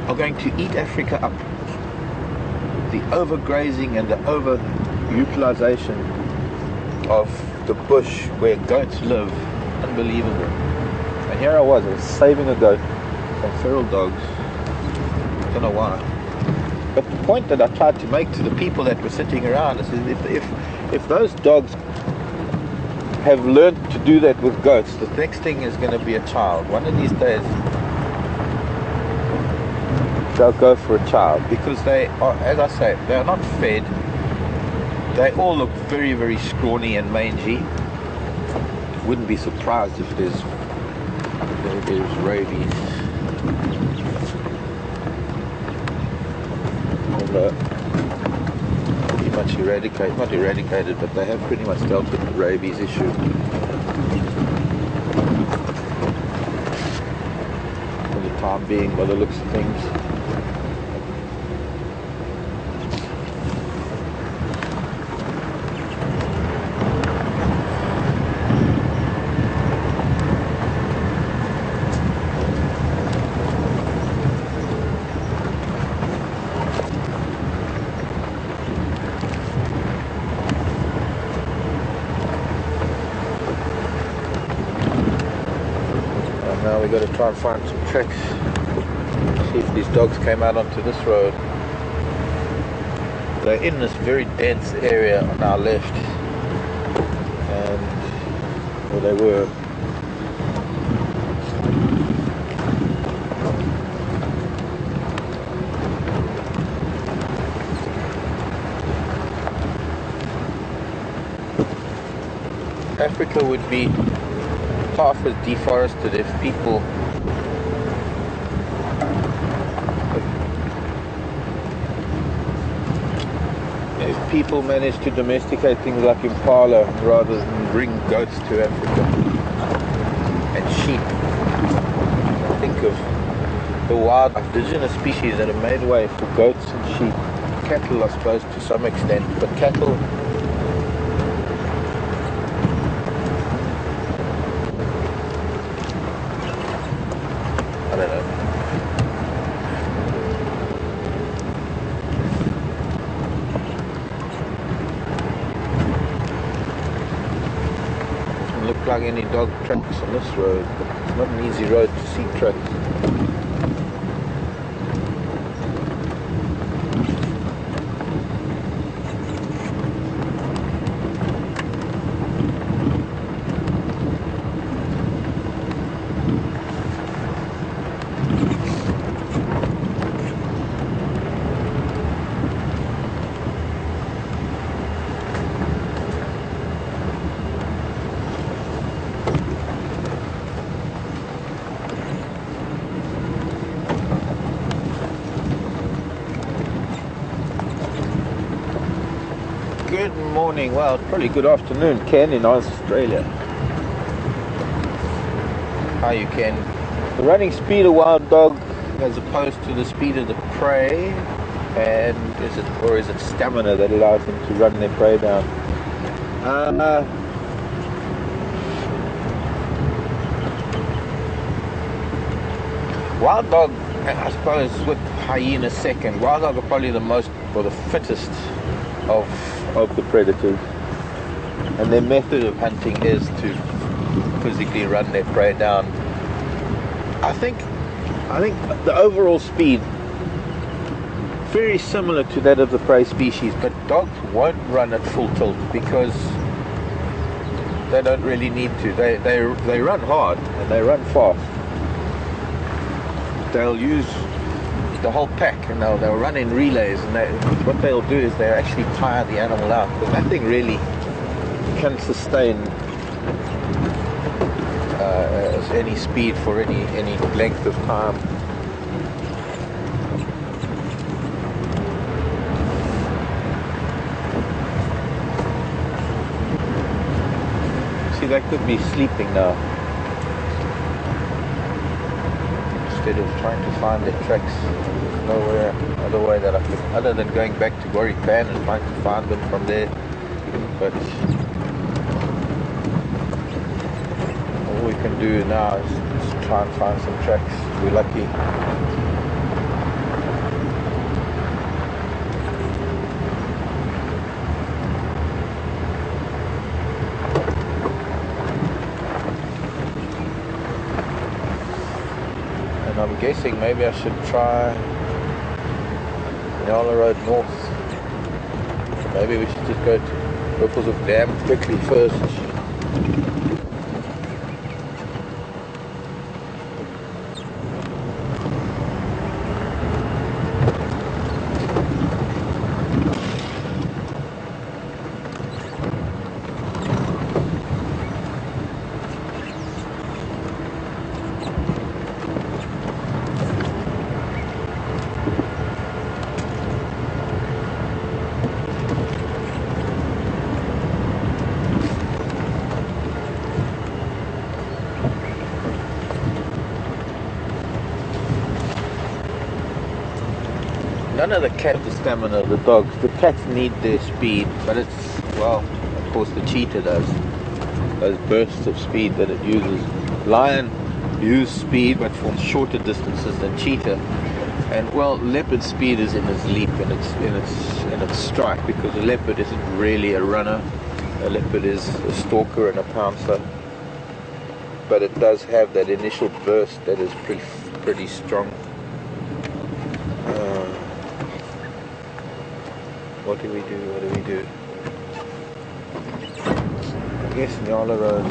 are going to eat Africa up. The overgrazing and the overutilization of the bush where goats live, unbelievable. And here I was saving a goat from feral dogs. I don't know why. But the point that I tried to make to the people that were sitting around is, if those dogs have learned to do that with goats, the next thing is going to be a child. One of these days they'll go for a child, because they are, as I say, they are not fed. They all look very, very scrawny and mangy. Wouldn't be surprised if there's rabies. Pretty much not eradicated, but they have pretty much dealt with the rabies issue. For the time being, by the looks of things. Now we've got to try and find some tracks, see if these dogs came out onto this road. They're in this very dense area on our left, and well, they were. Africa would be half as deforested if people managed to domesticate things like impala rather than bring goats to Africa and sheep. Think of the wild indigenous species that have made way for goats and sheep. Cattle, I suppose, to some extent, but cattle, I don't know. Doesn't look like any dog tracks on this road, but it's not an easy road to see tracks. Good morning, well, probably good afternoon, Ken, in Australia. How you, Ken? The running speed of wild dog as opposed to the speed of the prey, and is it stamina that allows them to run their prey down? Wild dog, I suppose, with hyena second. Wild dog are probably the most, or the fittest of the predators, and their method of hunting is to physically run their prey down. I think the overall speed very similar to that of the prey species, but dogs won't run at full tilt because they don't really need to. They run hard and they run fast. They'll use the whole pack and they'll run in relays, and what they'll do is they'll actually tire the animal out, because nothing really can sustain any speed for any length of time. See, they could be sleeping now. Instead of trying to find their tracks, there's nowhere other way that I could, other than going back to Goripan and trying to find them from there. But all we can do now is just try and find some tracks. We're lucky. I'm guessing maybe I should try Nyala Road North. Maybe we should just go to Ripples of Dam quickly first. None of the cats have the stamina of the dogs. The cats need their speed, but it's, well, of course the cheetah does. Those bursts of speed that it uses. Lion use speed, but for shorter distances than cheetah. And well, leopard speed is in its leap and in its strike, because a leopard isn't really a runner. A leopard is a stalker and a pouncer. But it does have that initial burst that is pretty strong. What do we do? I guess Nyala Road.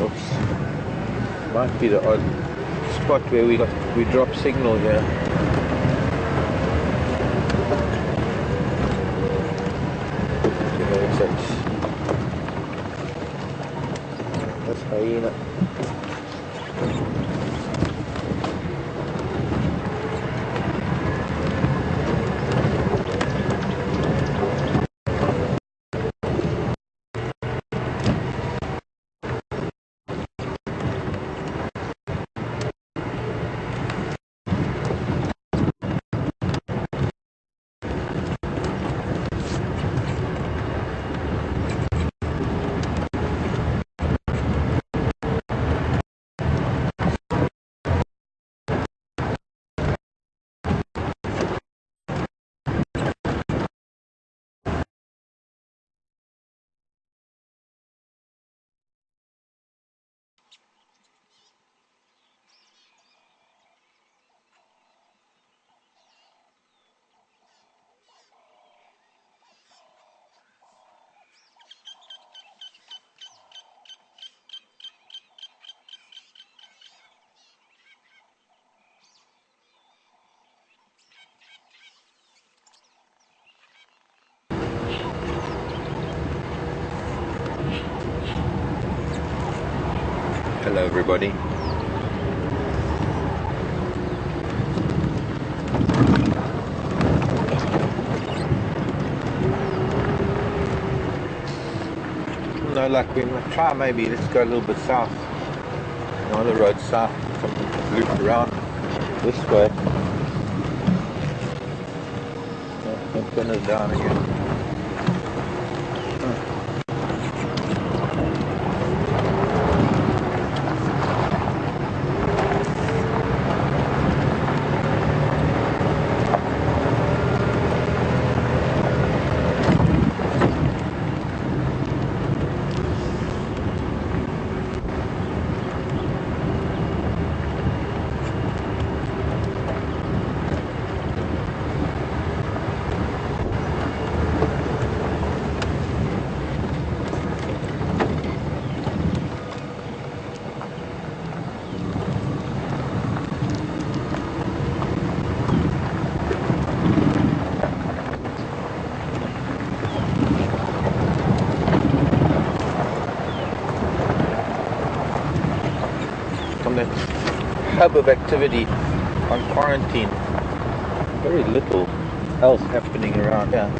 Oops. Might be the odd spot where we drop signal here. So hyena. Hello everybody. No luck, we might try maybe, let's go a little bit south. On the road south, loop around this way. And turn us down again. On that hub of activity on quarantine, very little else happening around here.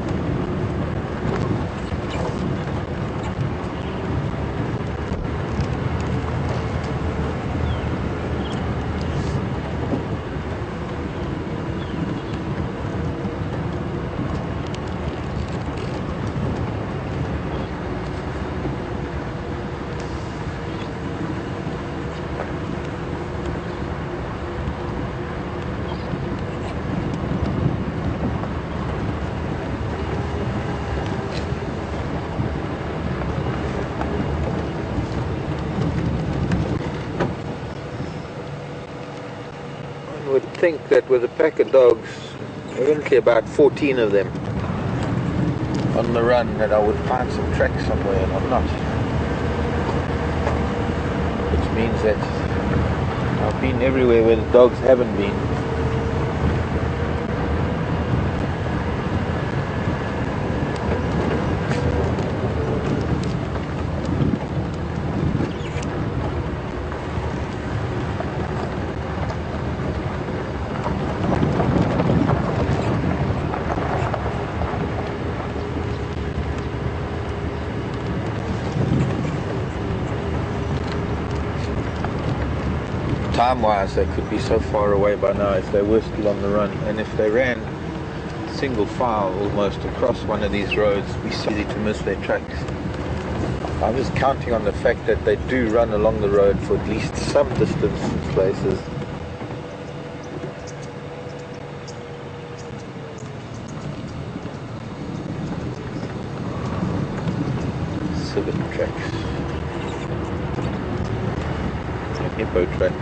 Would think that with a pack of dogs, eventually about 14 of them on the run, that I would find some tracks somewhere, and I'm not. Which means that I've been everywhere where the dogs haven't been. Time-wise, they could be so far away by now if they were still on the run, and if they ran single file almost across one of these roads, it'd be so easy to miss their tracks. I'm just counting on the fact that they do run along the road for at least some distance in places. Civet tracks. Hippo tracks.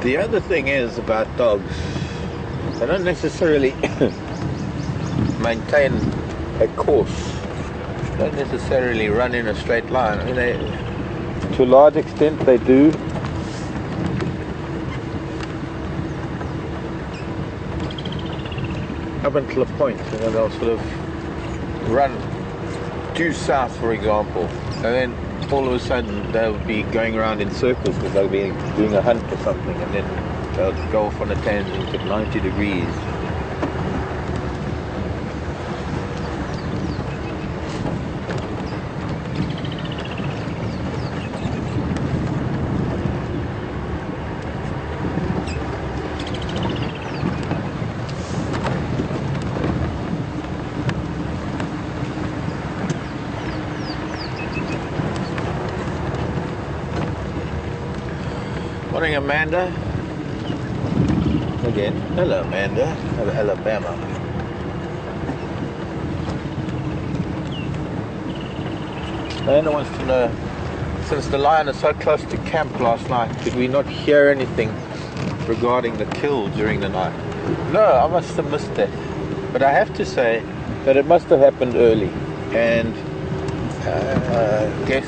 The other thing is about dogs, they don't necessarily maintain a course. They don't necessarily run in a straight line. I mean, to a large extent they do. Up until a point, you know, they'll sort of run due south, for example, and then all of a sudden they'll be going around in circles because they'll be doing a hunt or something, and then they'll go off on a tangent at 90 degrees. Morning, Amanda. Again, hello, Amanda. Hello, Alabama. Amanda wants to know, since the lion is so close to camp last night, did we not hear anything regarding the kill during the night? No, I must have missed that. But I have to say that it must have happened early, and I guess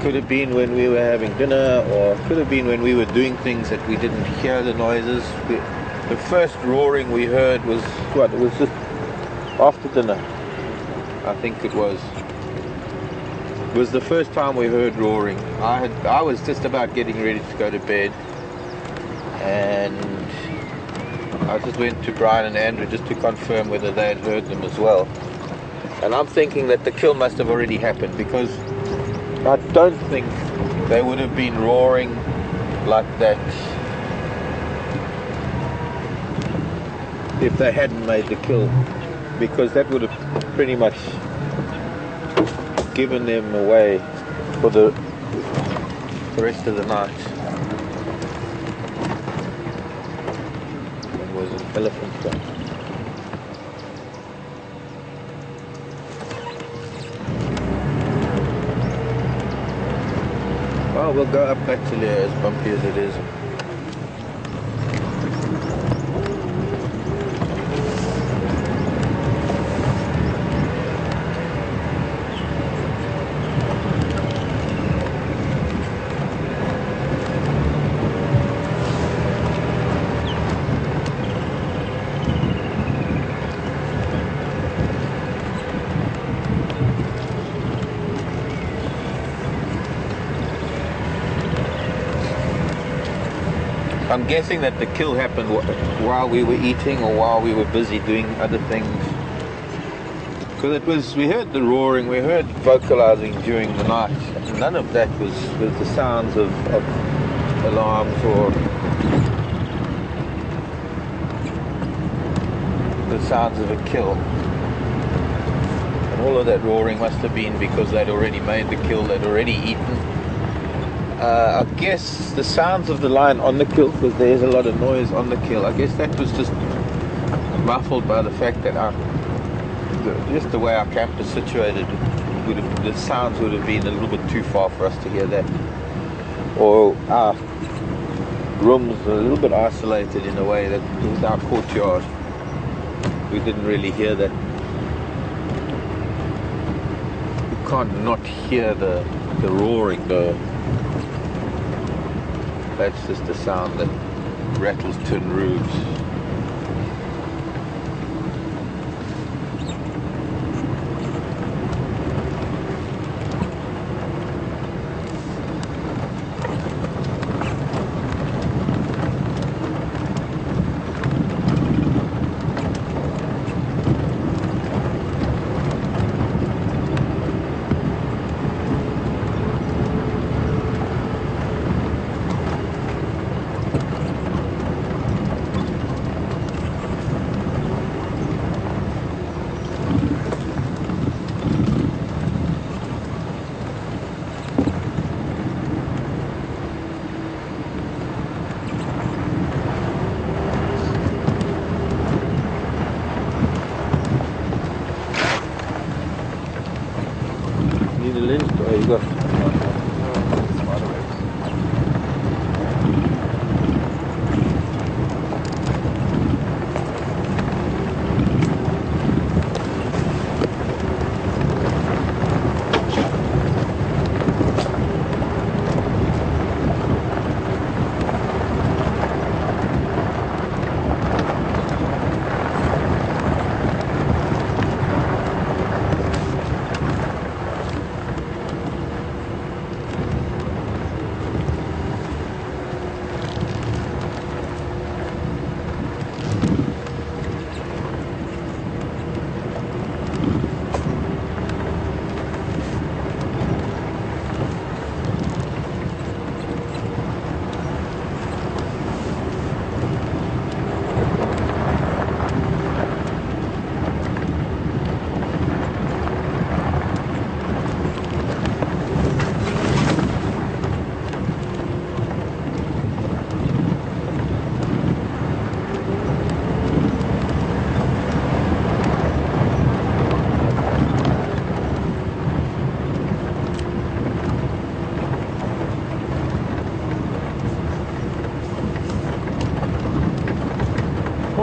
could have been when we were having dinner, or could have been when we were doing things that we didn't hear the noises. The first roaring we heard was what? It was just after dinner, I think it was. It was the first time we heard roaring. I was just about getting ready to go to bed, and I just went to Brian and Andrew just to confirm whether they had heard them as well. And I'm thinking that the kill must have already happened, because I don't think they would have been roaring like that if they hadn't made the kill, because that would have pretty much given them away for the rest of the night. It was an elephant trap. Well, we'll go up back to there, as bumpy as it is. I'm guessing that the kill happened while we were eating or while we were busy doing other things. Because we heard the roaring, we heard vocalizing during the night. None of that was the sounds of alarms or the sounds of a kill. And all of that roaring must have been because they'd already made the kill, they'd already eaten. I guess the sounds of the lion on the kill, because there's a lot of noise on the kill, I guess that was just muffled by the fact that just the way our camp is situated, the sounds would have been a little bit too far for us to hear that. Or our rooms are a little bit isolated in a way that with our courtyard, we didn't really hear that. You can't not hear the roaring though. That's just the sound that rattles tin roofs. You got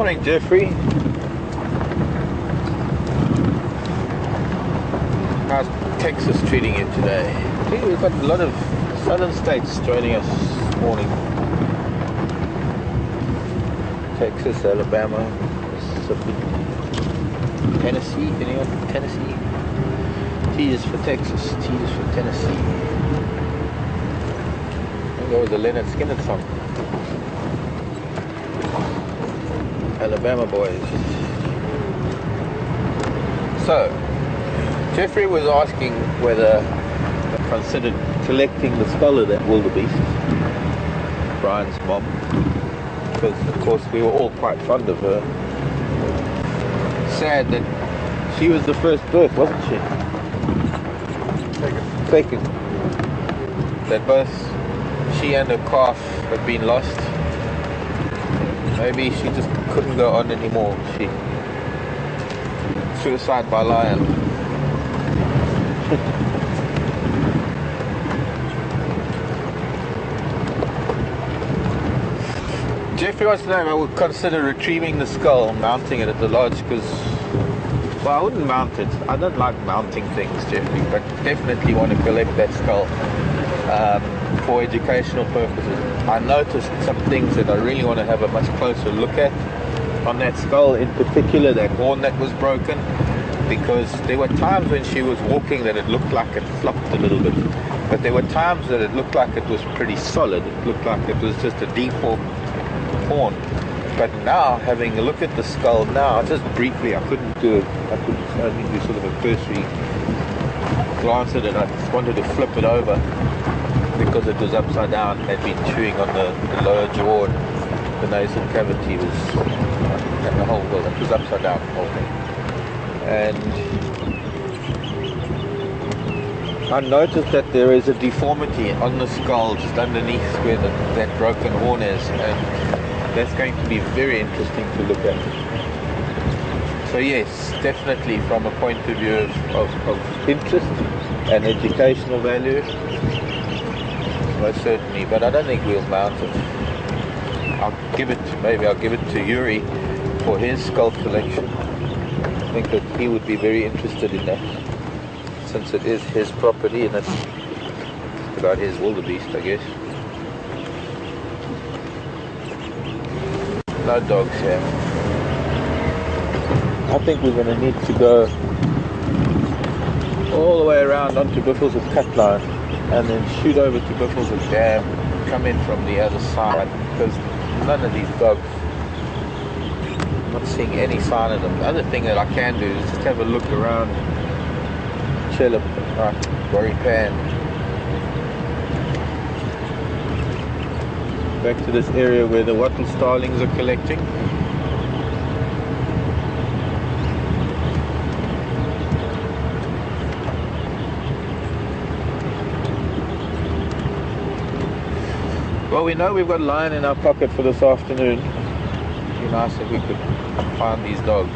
Morning, Jeffrey. How's Texas treating you today? Gee, we've got a lot of southern states joining us this morning. Texas, Alabama, Mississippi, Tennessee. Anyone from Tennessee? T is for Texas, T is for Tennessee. I think that was a Leonard Skinner song. Alabama boys. So, Jeffrey was asking whether I considered collecting the skull of that wildebeest, Brian's mom, because of course we were all quite fond of her. Sad that she was the first birth, wasn't she? Taken. That both she and her calf had been lost. Maybe she just couldn't go on anymore. She suicide by lion. Jeffrey wants to know if I would consider retrieving the skull and mounting it at the lodge, because, well, I wouldn't mount it. I don't like mounting things, Jeffrey, but definitely want to collect that skull for educational purposes. I noticed some things that I really want to have a much closer look at on that skull, in particular that horn that was broken, because there were times when she was walking that it looked like it flopped a little bit, but there were times that it looked like it was pretty solid. It looked like it was just a deformed horn. But now, having a look at the skull now, just briefly, I couldn't only do sort of a cursory glance at it. I just wanted to flip it over because it was upside down and had been chewing on the lower jaw, and the nasal cavity was, and the whole, well, it was upside down, the whole thing. And I noticed that there is a deformity on the skull just underneath where that broken horn is, and that's going to be very interesting to look at. So yes, definitely from a point of view of interest and educational value, most certainly, but I don't think we'll mount it. Maybe I'll give it to Yuri for his skull collection. I think that he would be very interested in that, since it is his property and it's about his wildebeest, I guess. No dogs here. I think we're going to need to go all the way around onto Buffels's cut line and then shoot over to Buffels's dam, come in from the other side, because none of these dogs, I'm not seeing any sign of them. The other thing that I can do is just have a look around Worry Pan. Back to this area where the wattle starlings are collecting. Well, we know we've got a lion in our pocket for this afternoon. It'd be nice if we could find these dogs.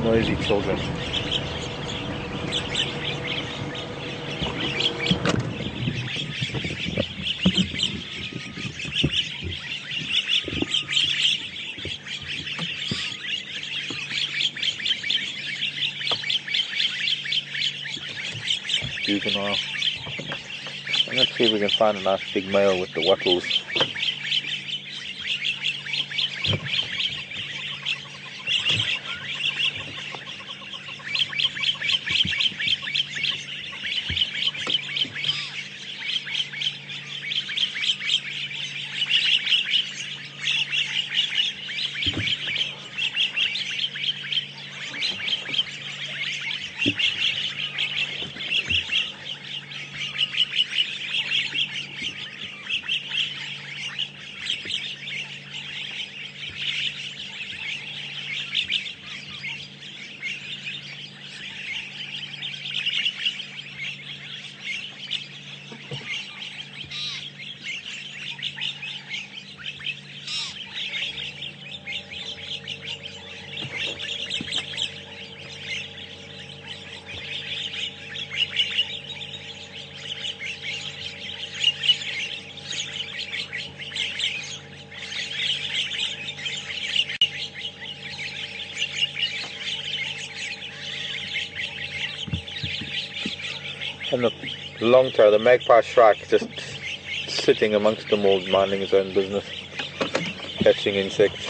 Noisy children. Juvenile. Let's see if we can find a nice big male with the wattles. And the longtail, the magpie shrike, just sitting amongst them all, minding his own business, catching insects.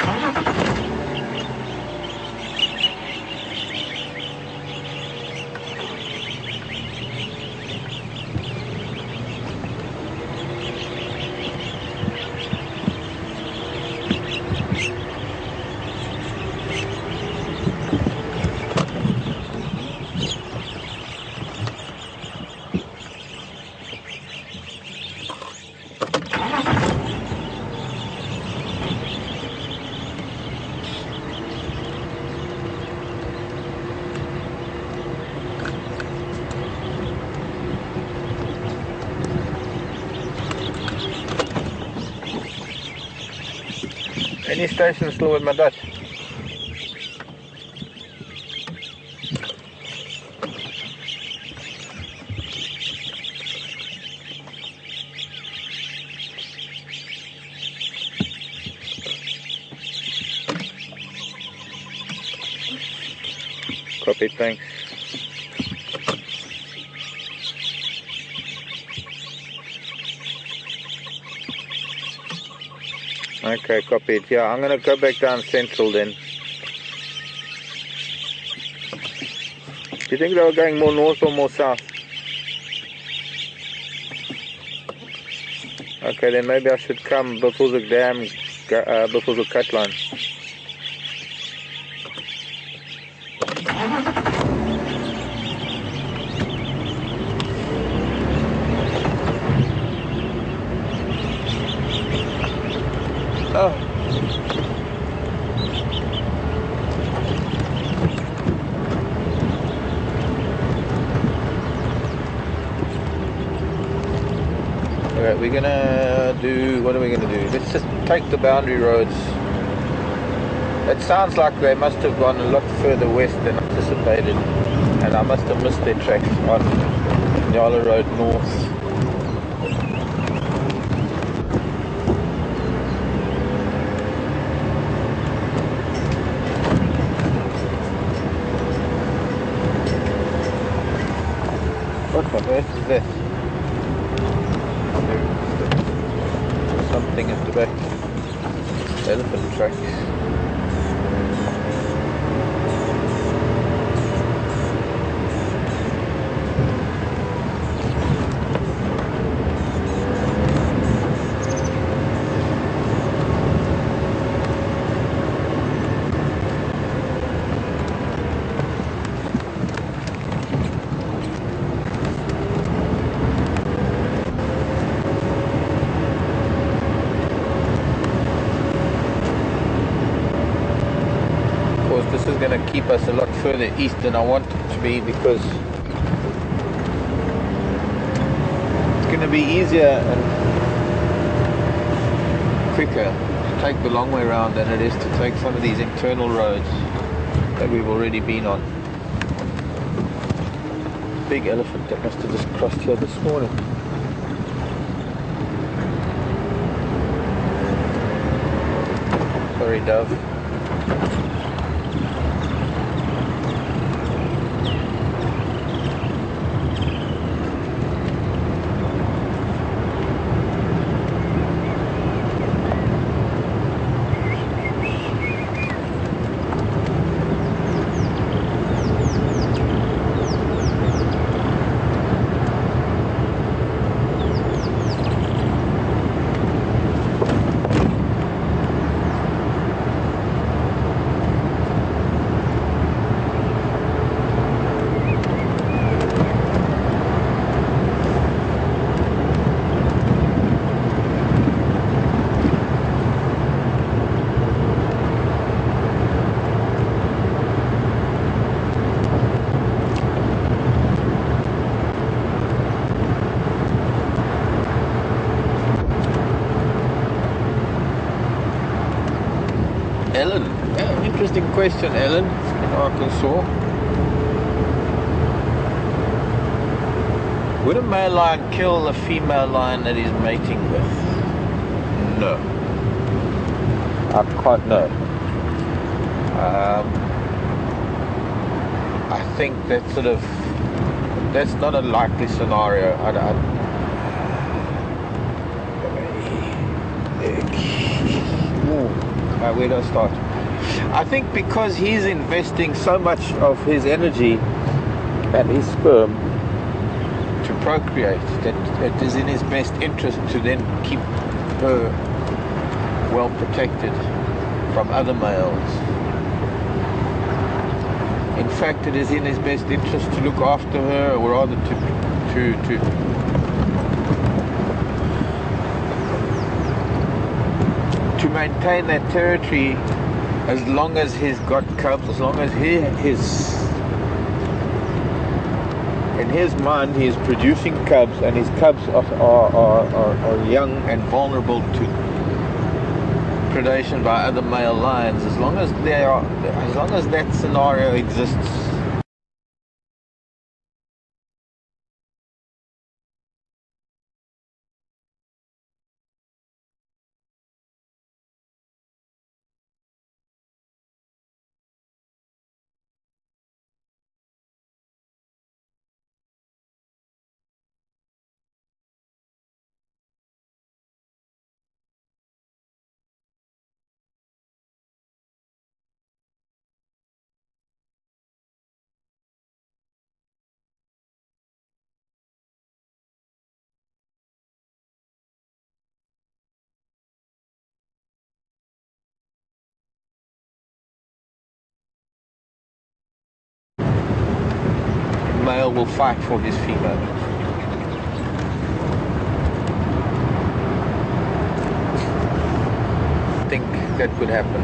Any station slow with my dot? Copy, thanks. Okay, copied. Yeah, I'm going to go back down central then. Do you think they were going more north or more south? Okay, then maybe I should come before the dam, before the cut line. Oh. Alright, we're gonna do, what are we gonna do? Let's just take the boundary roads. It sounds like they must have gone a lot further west than anticipated, and I must have missed their tracks on Nyala Road North. What on earth is this? There's something at the back. Elephant tracks. This is going to keep us a lot further east than I want it to be, because it's going to be easier and quicker to take the long way around than it is to take some of these internal roads that we've already been on. Big elephant that must have just crossed here this morning. Sorry, dove. Ellen, yeah, interesting question, Ellen, in Arkansas. Would a male lion kill a female lion that he's mating with? No. I can't know. I think that sort of That's not a likely scenario. Where do I start? I think because he's investing so much of his energy and his sperm to procreate, that it is in his best interest to then keep her well protected from other males. In fact, it is in his best interest to look after her, or rather to maintain that territory as long as he's got cubs, as long as in his mind he is producing cubs, and his cubs are young and vulnerable to predation by other male lions. As long as that scenario exists, the male will fight for his female. I think that could happen.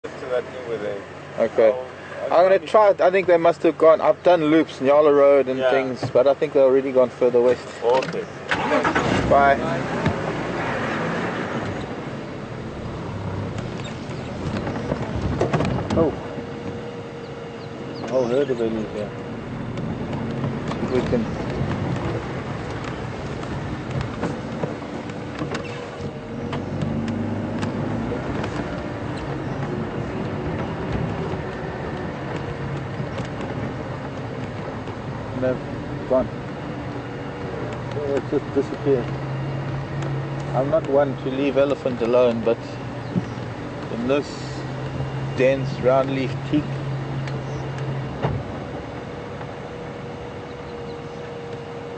To that new with it. Okay. I'm going to try it. I think they must have gone. I've done loops, Nyala Road and things, but I think they've already gone further west. Okay. Bye. Oh. A whole herd of them here. See if we can. No, gone. Oh, it's just disappeared. I'm not one to leave elephant alone, but in this dense round-leaf teak,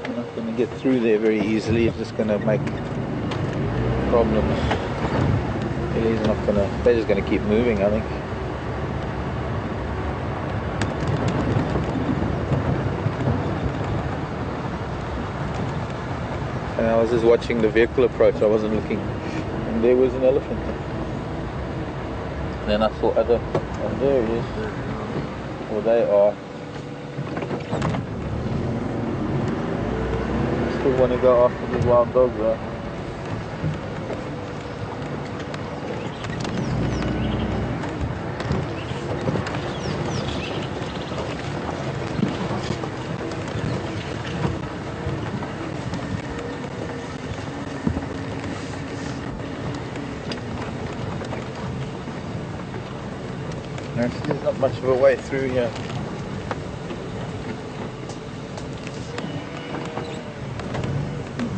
I'm not going to get through there very easily. It's just going to make problems. He's not going to. They're just going to keep moving, I think. And I was just watching the vehicle approach, I wasn't looking, and there was an elephant. And then I saw other, oh there he is, well they are. Still want to go after these wild dogs though. There's not much of a way through here.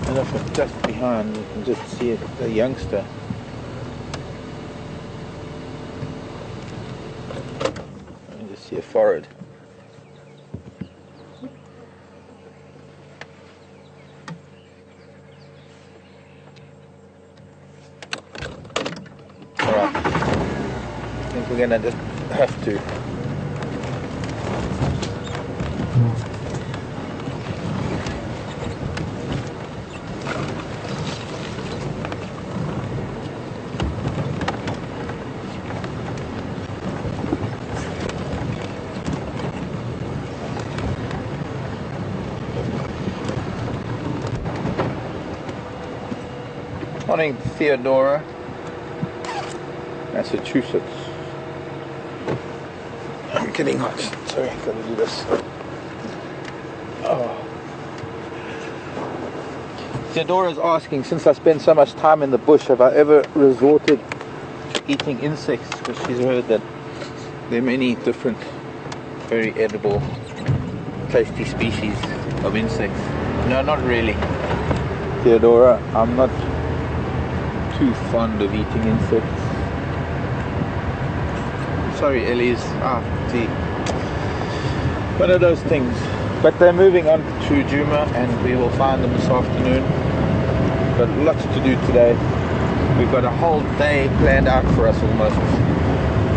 Elephant just behind, you can just see a youngster. You can just see a forehead. Alright, I think we're gonna just have to. Morning, Theodora. Massachusetts. I'm getting hot. Sorry, I've got to do this. Oh. Theodora's asking, since I spend so much time in the bush, have I ever resorted to eating insects? Because she's heard that there are many different, very edible, tasty species of insects. No, not really, Theodora. I'm not too fond of eating insects. Sorry, Ellie's. See. One of those things. But they're moving on to Djuma and we will find them this afternoon. But lots to do today. We've got a whole day planned out for us almost.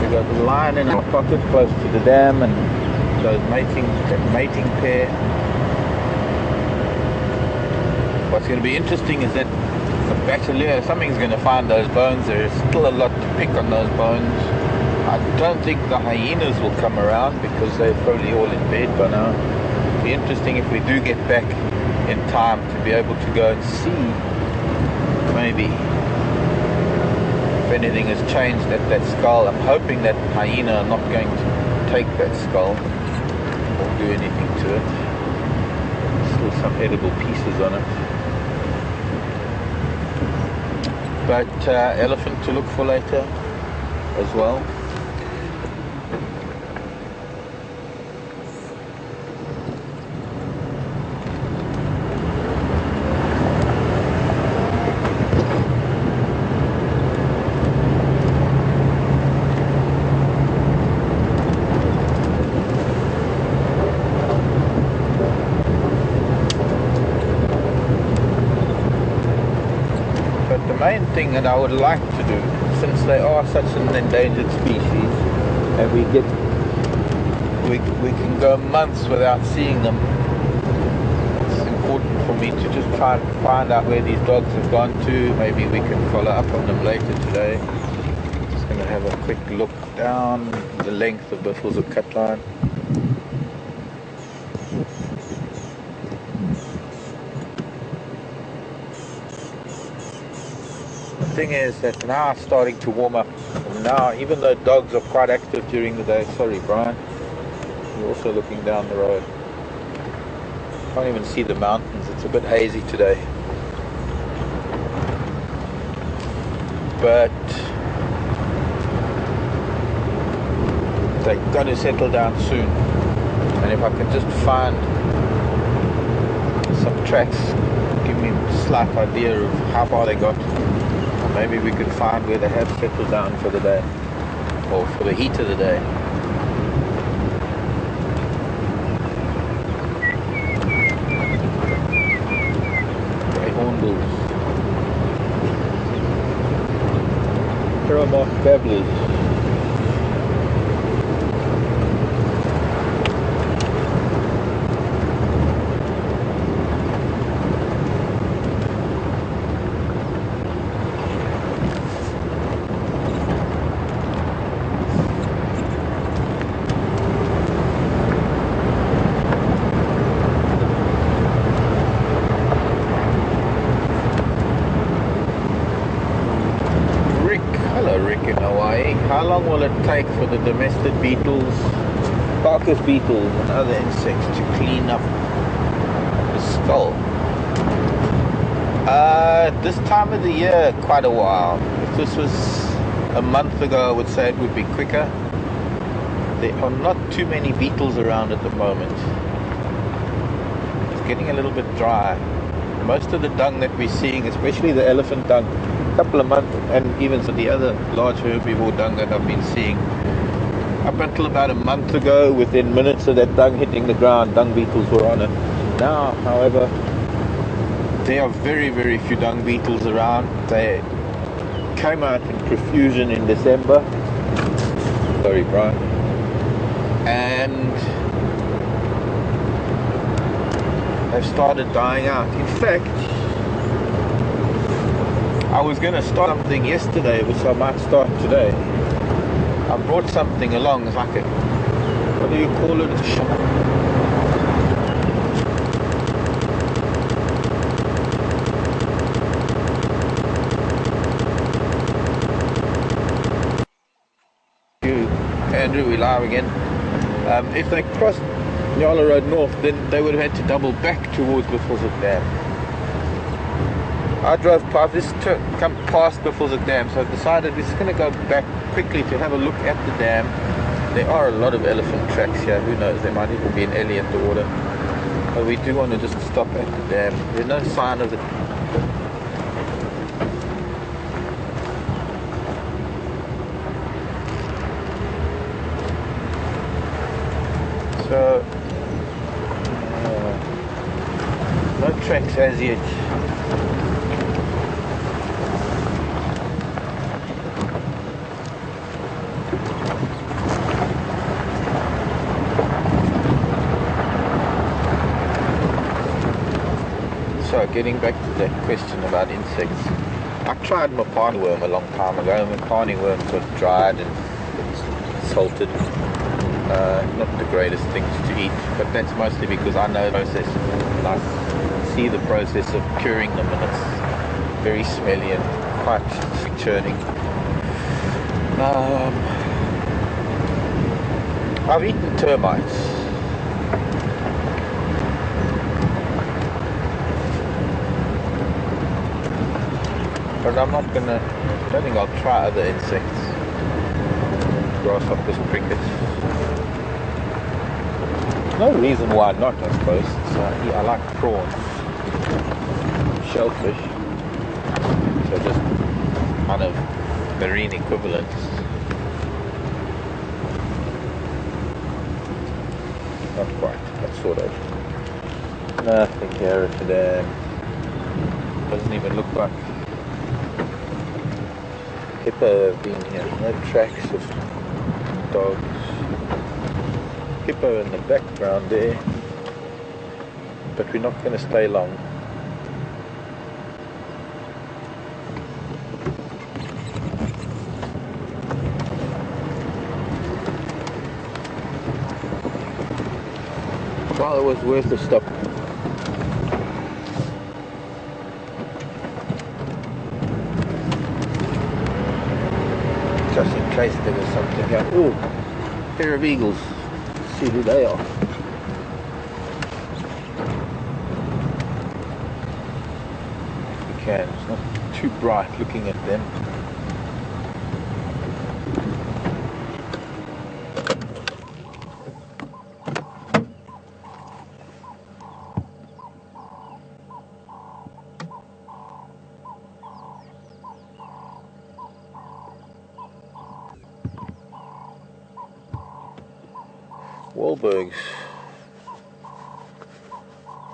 We've got the lion in our pocket close to the dam and those mating pair. What's going to be interesting is that the bachelor, something's going to find those bones. There's still a lot to pick on those bones. I don't think the hyenas will come around because they're probably all in bed by now. It'll be interesting if we do get back in time to be able to go and see maybe if anything has changed at that skull. I'm hoping that hyena are not going to take that skull or do anything to it. There's still some edible pieces on it. But elephant to look for later as well. Main thing that I would like to do, since they are such an endangered species and we can go months without seeing them, it's important for me to just try and find out where these dogs have gone to. Maybe we can follow up on them later today. Just going to have a quick look down the length of Buffalo's cut line. The thing is that now it's starting to warm up. Now, even though dogs are quite active during the day, sorry Brian, you're also looking down the road. Can't even see the mountains, it's a bit hazy today. But they're going to settle down soon. And if I can just find some tracks, give me a slight idea of how far they got. Maybe we can find where they have settled down for the day, or for the heat of the day. Grey hornbills, Paramoth babblers. How long will it take for the domestic beetles, carcass beetles and other insects to clean up the skull? This time of the year, quite a while. If this was a month ago, I would say it would be quicker. There are not too many beetles around at the moment. It's getting a little bit dry. Most of the dung that we're seeing, especially the elephant dung, couple of months, and even so the other large herbivore dung that I've been seeing, up until about a month ago, within minutes of that dung hitting the ground, dung beetles were on it. Now, however, there are very, very few dung beetles around. They came out in profusion in December. Sorry, Brian. And they've started dying out. In fact, I was going to start something yesterday, which I might start today. I brought something along, it's like a, what do you call it? A shop. Andrew, we live again. If they crossed Nyala Road North, then they would have had to double back towards Buffelshoek Dam. I drove past this, come past Buffelshoek Dam, so I've decided we're just going to go back quickly to have a look at the dam. There are a lot of elephant tracks here, who knows, there might even be an ellie at the water. But we do want to just stop at the dam. There's no sign of it. So, no tracks as yet. So, getting back to that question about insects. I tried mopani worm a long time ago. Mopani worms got dried and salted. Not the greatest things to eat, but that's mostly because I know the process. I see the process of curing them, and it's very smelly and quite churning. I've eaten termites. But I'm not gonna, I don't think I'll try other insects. Grasshoppers, crickets. No reason why not, I suppose. I like prawns, shellfish, so just kind of marine equivalents. Not quite, but sort of. Nothing here at the dam. Doesn't even look like hippo have been here. No tracks of dogs. Hippo in the background there, but we're not going to stay long. Well, it was worth a stop. Just in case there was something here. Ooh, pair of eagles. See who they are. If we can, it's not too bright looking at them. Wahlbergs.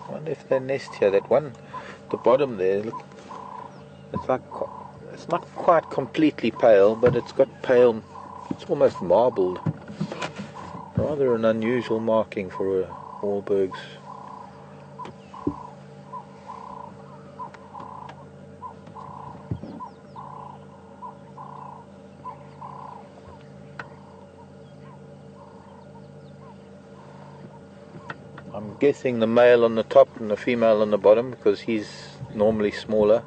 I wonder if they nest here. That one, the bottom there, look, it's not quite completely pale, but it's got pale, it's almost marbled. Rather an unusual marking for a Wahlbergs. I'm guessing the male on the top and the female on the bottom, because he's normally smaller.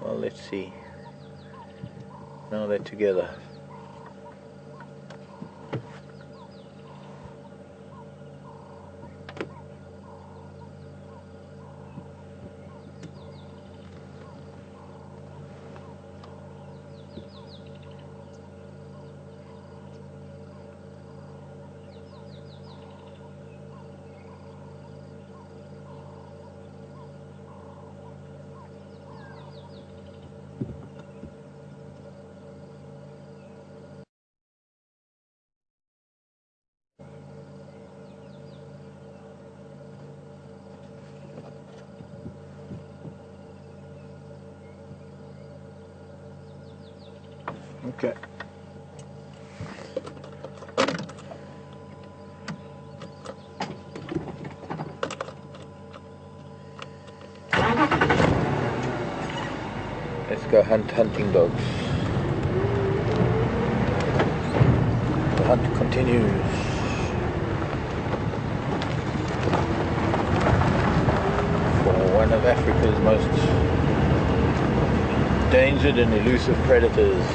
Well, let's see. Now they're together. Okay. Let's go hunting dogs. The hunt continues. For one of Africa's most endangered and elusive predators.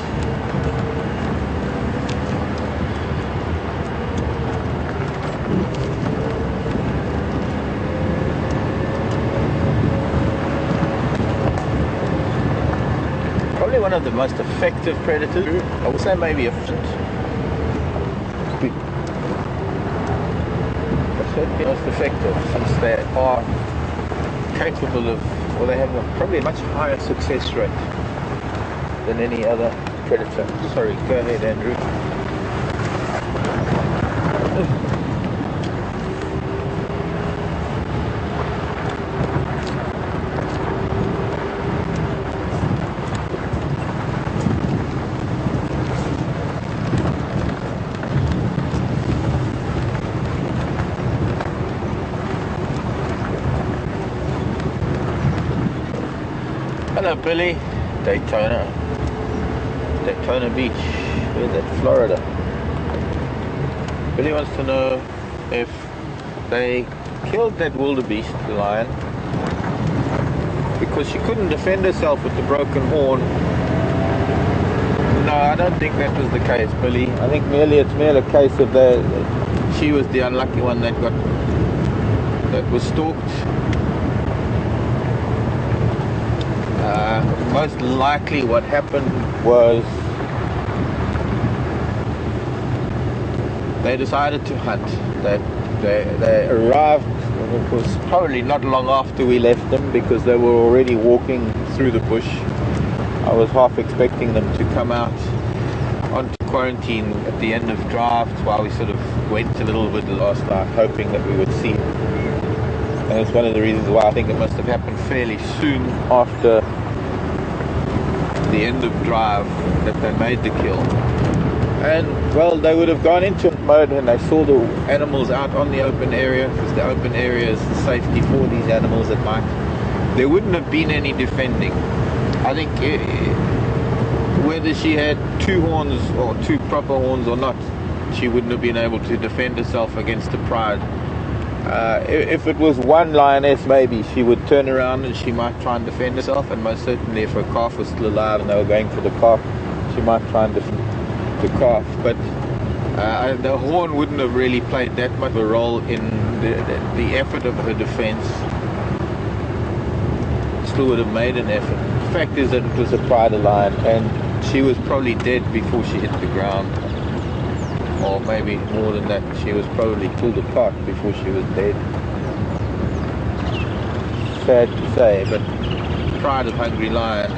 Probably one of the most effective predators. I would say maybe efficient. But certainly most effective, since they are capable of, well, they have probably a much higher success rate than any other predator. Sorry, go ahead, Andrew. Hello, Billy. Daytona Beach. Where's that? Florida. Billy wants to know if they killed that wildebeest, the lion, because she couldn't defend herself with the broken horn. No, I don't think that was the case, Billy. I think it's merely a case of she was the unlucky one that was stalked. Most likely what happened was they decided to hunt. They arrived, it was probably not long after we left them, because they were already walking through the bush. I was half expecting them to come out onto quarantine at the end of drafts, while we sort of went a little bit last night, hoping that we would see them. And it's one of the reasons why I think it must have happened fairly soon after the end of drive that they made the kill. And well, they would have gone into mode and they saw the animals out on the open area, because the open area is the safety for these animals at night. There wouldn't have been any defending. I think whether she had two horns or two proper horns or not, she wouldn't have been able to defend herself against the pride. If it was one lioness, maybe she would turn around and she might try and defend herself, and most certainly if her calf was still alive and they were going for the calf, she might try and defend the calf. But the horn wouldn't have really played that much of a role in the effort of her defense. Still would have made an effort. The fact is that it was a pride lion, and she was probably dead before she hit the ground. Or maybe more than that, she was probably pulled apart before she was dead. Sad to say, but pride of hungry lion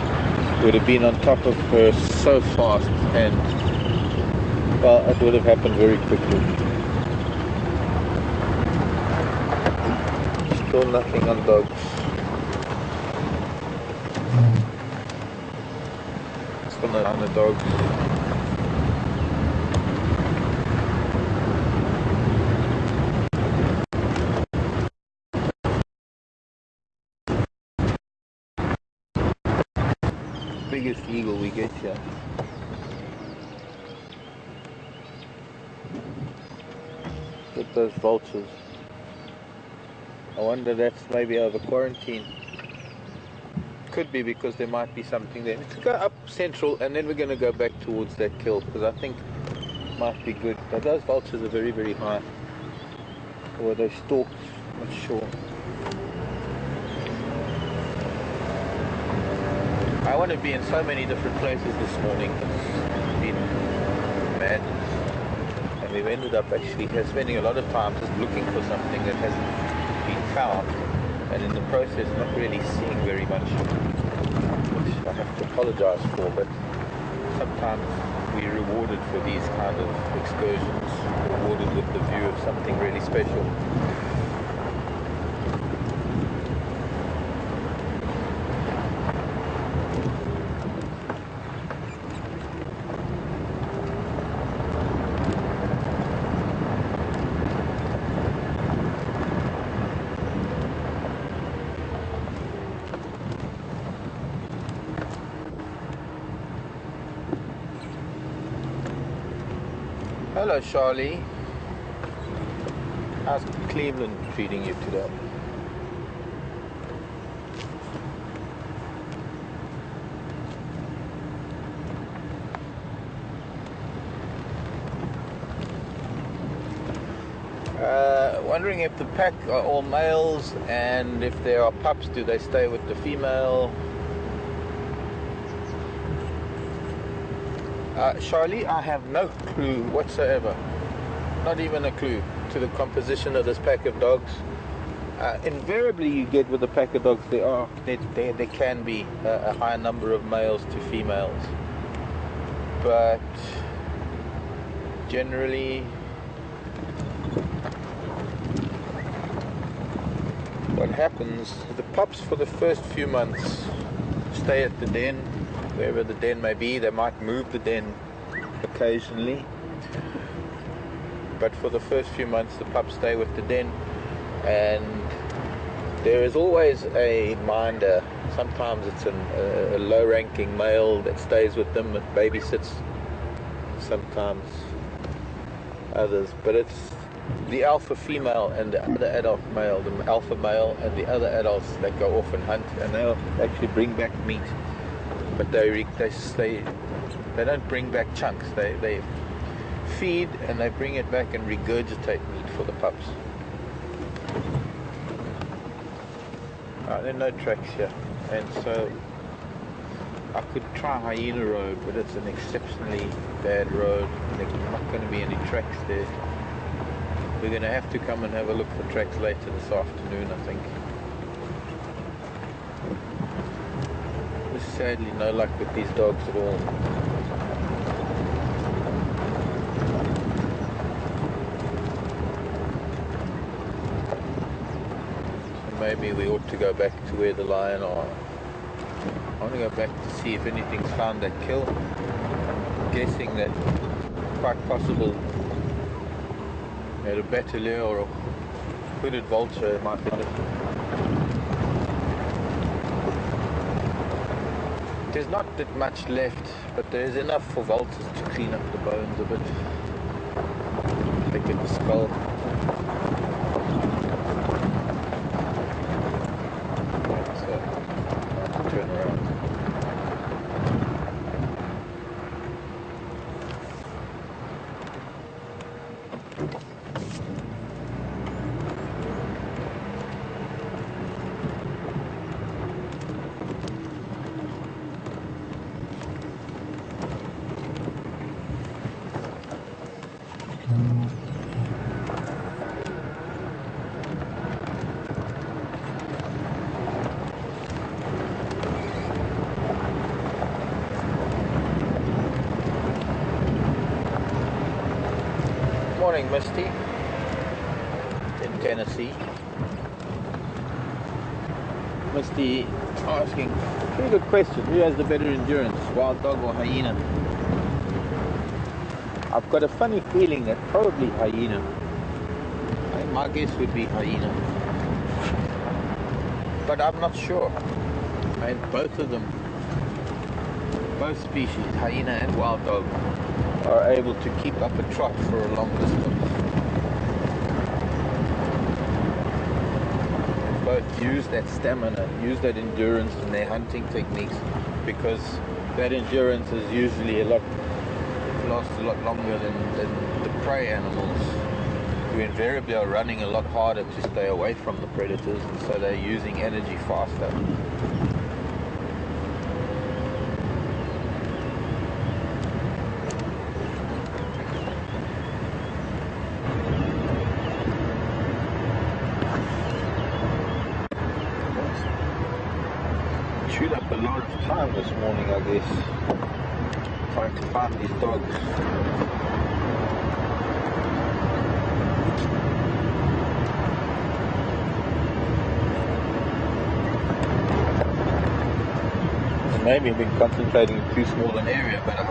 would have been on top of her so fast, and well, it would have happened very quickly. Still nothing on dogs. Still not on the dogs. Biggest eagle we get here. Get those vultures. I wonder that's maybe over quarantine. Could be, because there might be something there. Let's go up central and then we're going to go back towards that kill, because I think it might be good. But those vultures are very, very high. Or they stalked, I'm not sure. I want to be in so many different places this morning. It's been mad. And we've ended up actually spending a lot of time just looking for something that hasn't been found. And in the process not really seeing very much. Which I have to apologize for, but sometimes we're rewarded for these kind of excursions. Rewarded with the view of something really special. Hello, Charlie. How's Cleveland treating you today? Wondering if the pack are all males, and if there are pups, do they stay with the female? Charlie, I have no clue whatsoever. Not even a clue to the composition of this pack of dogs. Invariably, you get with a pack of dogs, there can be a high number of males to females, but generally, what happens, the pups for the first few months stay at the den, wherever the den may be. They might move the den occasionally, but for the first few months the pups stay with the den, and there is always a minder. Sometimes it's a low-ranking male that stays with them and babysits, sometimes others, but it's the alpha female and the other adult male, the alpha male and the other adults that go off and hunt, and they'll actually bring back meat, but they don't bring back chunks. They feed and they bring it back and regurgitate meat for the pups. There are no tracks here, and so I could try Hyena Road, but it's an exceptionally bad road, and there's not going to be any tracks there. We're going to have to come and have a look for tracks later this afternoon, I think. There's sadly no luck with these dogs at all. So maybe we ought to go back to where the lion are. I want to go back to see if anything's found that kill. I'm guessing that quite possible a batelier or a hooded vulture might be. There's not that much left, but there is enough for vultures to clean up the bones a bit. Look at the skull. So, turn around. Morning, Misty, in Tennessee. Misty asking, pretty good question, who has the better endurance, wild dog or hyena? I've got a funny feeling that probably hyena. I think my guess would be hyena, but I'm not sure. And both of them, both species, hyena and wild dog, are able to keep up a trot for a long distance. Both use that stamina, use that endurance in their hunting techniques, because that endurance is usually lasts a lot longer than the prey animals, who invariably are running a lot harder to stay away from the predators, and so they're using energy faster. Chewed up a lot of time this morning, I guess, trying to find these dogs. Maybe I've been concentrating in too small an area, but I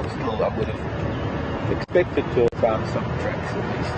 would have expected to have found some tracks at least.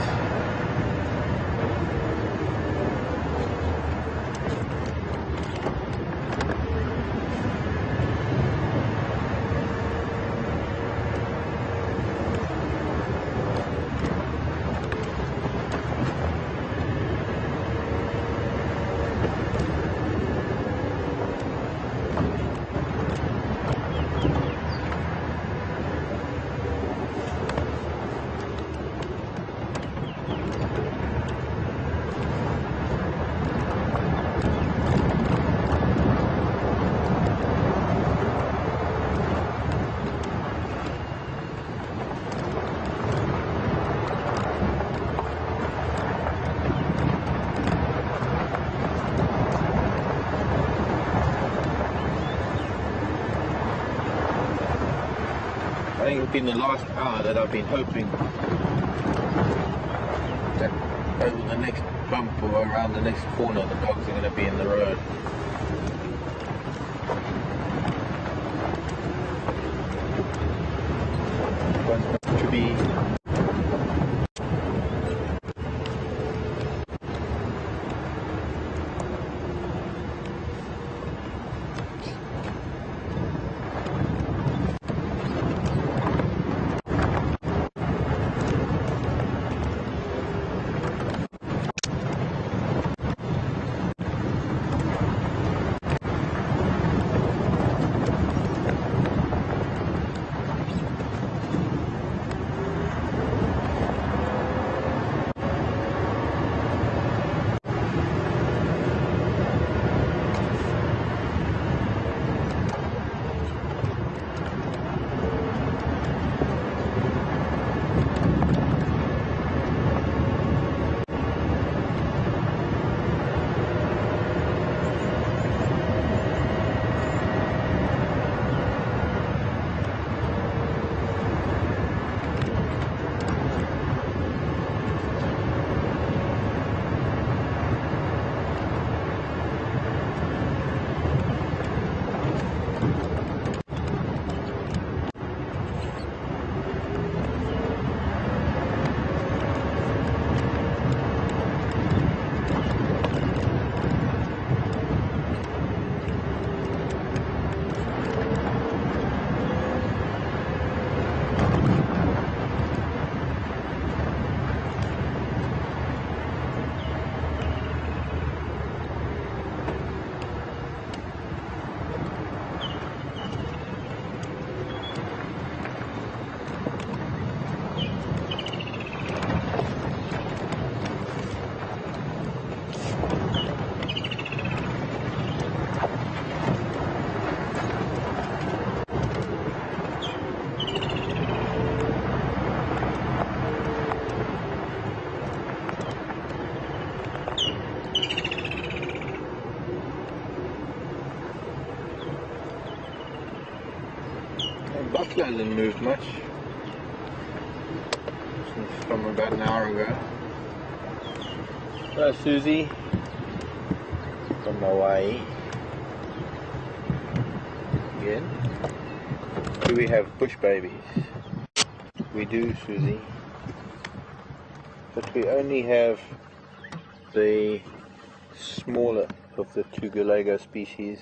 been the last hour that I've been hoping that over the next bump or around the next corner the dogs are going to be in the road. One's going to be Buffalo hasn't moved much since from about an hour ago. Hello Susie from Hawaii. Again. Do we have bush babies? We do, Susie. But we only have the smaller of the two Gallego species.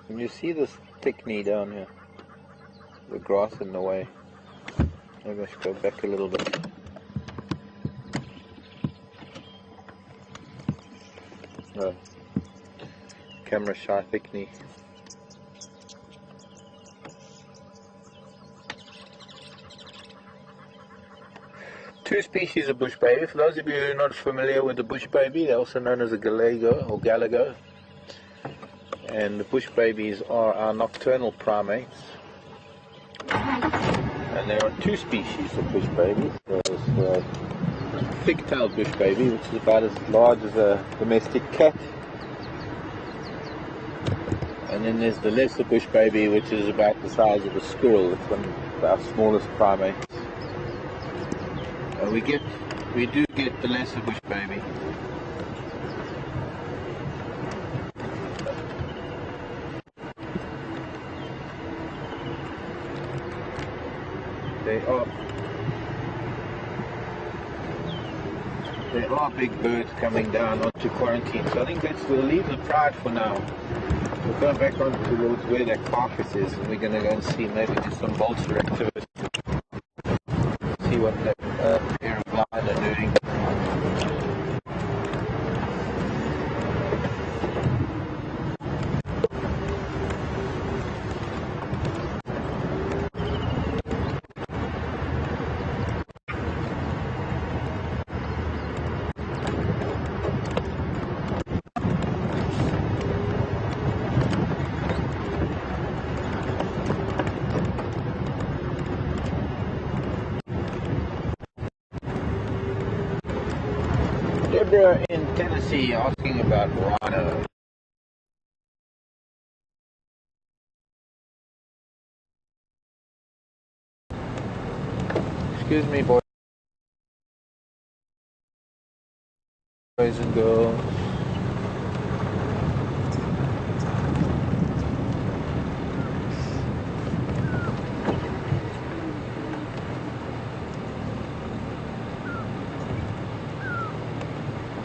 Can you see this thick knee down here? The grass in the way. Maybe I should go back a little bit. Oh. Camera shy thick knee. Two species of bush baby. For those of you who are not familiar with the bush baby, they're also known as a Gallego or Gallego. And the bush babies are our nocturnal primates. And there are two species of bush babies. There's the thick-tailed bush baby, which is about as large as a domestic cat. And then there's the lesser bush baby, which is about the size of a squirrel. It's one of our smallest primates. And we do get the lesser bush baby. There are big birds coming down onto quarantine, so I think we'll leave the pride for now. We'll go back on towards where that carcass is, and we're going to go and see, maybe do some vulture activity. See what that pair of blind are doing. Deborah in Tennessee asking about rhino. Excuse me, boys and girls.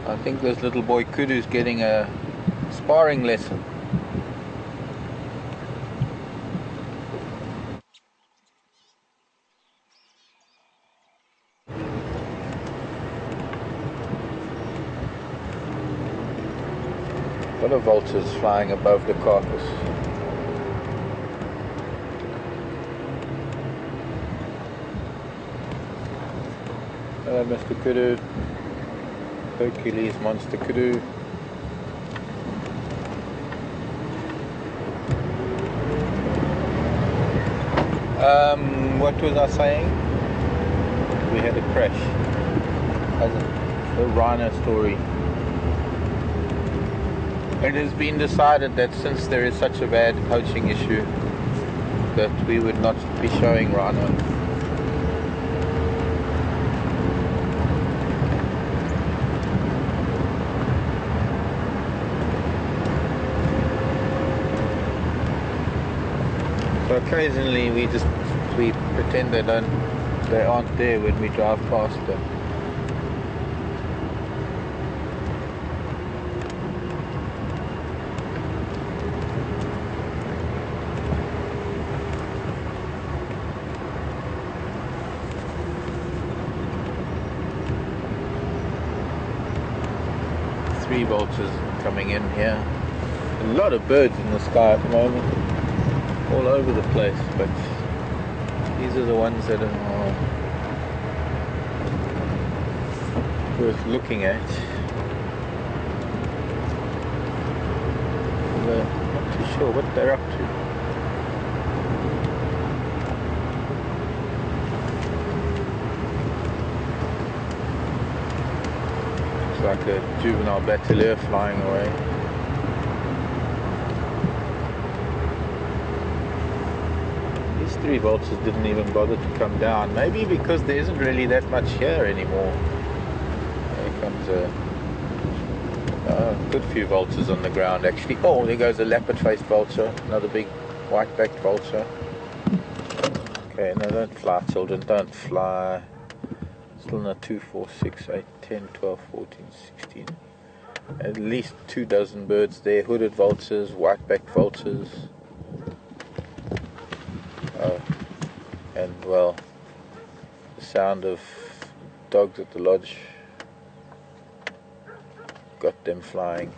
I think this little boy Kudu's getting a sparring lesson. A lot of vultures flying above the carcass. Hello, Mr. Kudu. Hercules monster kudu. What was I saying? We had a crash. The rhino story. It has been decided that since there is such a bad poaching issue, that we would not be showing rhino. So occasionally we pretend they aren't there when we drive past them. Three vultures coming in here. A lot of birds in the sky at the moment, all over the place, but these are the ones that are worth looking at. We're not too sure what they're up to. Looks like a juvenile bateleur flying away. These three vultures didn't even bother to come down. Maybe because there isn't really that much here anymore. There comes a good few vultures on the ground actually. Oh, there goes a leopard-faced vulture, another big white-backed vulture. Okay, no, don't fly, children, don't fly. Still not 2, 4, 6, 8, 10, 12, 14, 16. At least 2 dozen birds there. Hooded vultures, white-backed vultures. Oh, and well, the sound of dogs at the lodge got them flying.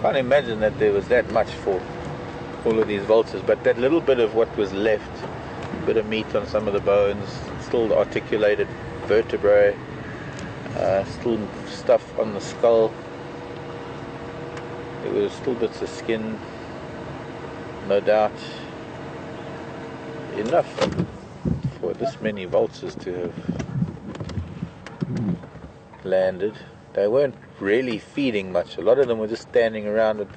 Can't imagine that there was that much for all of these vultures, but that little bit of what was left, a bit of meat on some of the bones, still articulated vertebrae, still stuff on the skull, there was still bits of skin, no doubt enough for this many vultures to have landed. They weren't really feeding much. A lot of them were just standing around and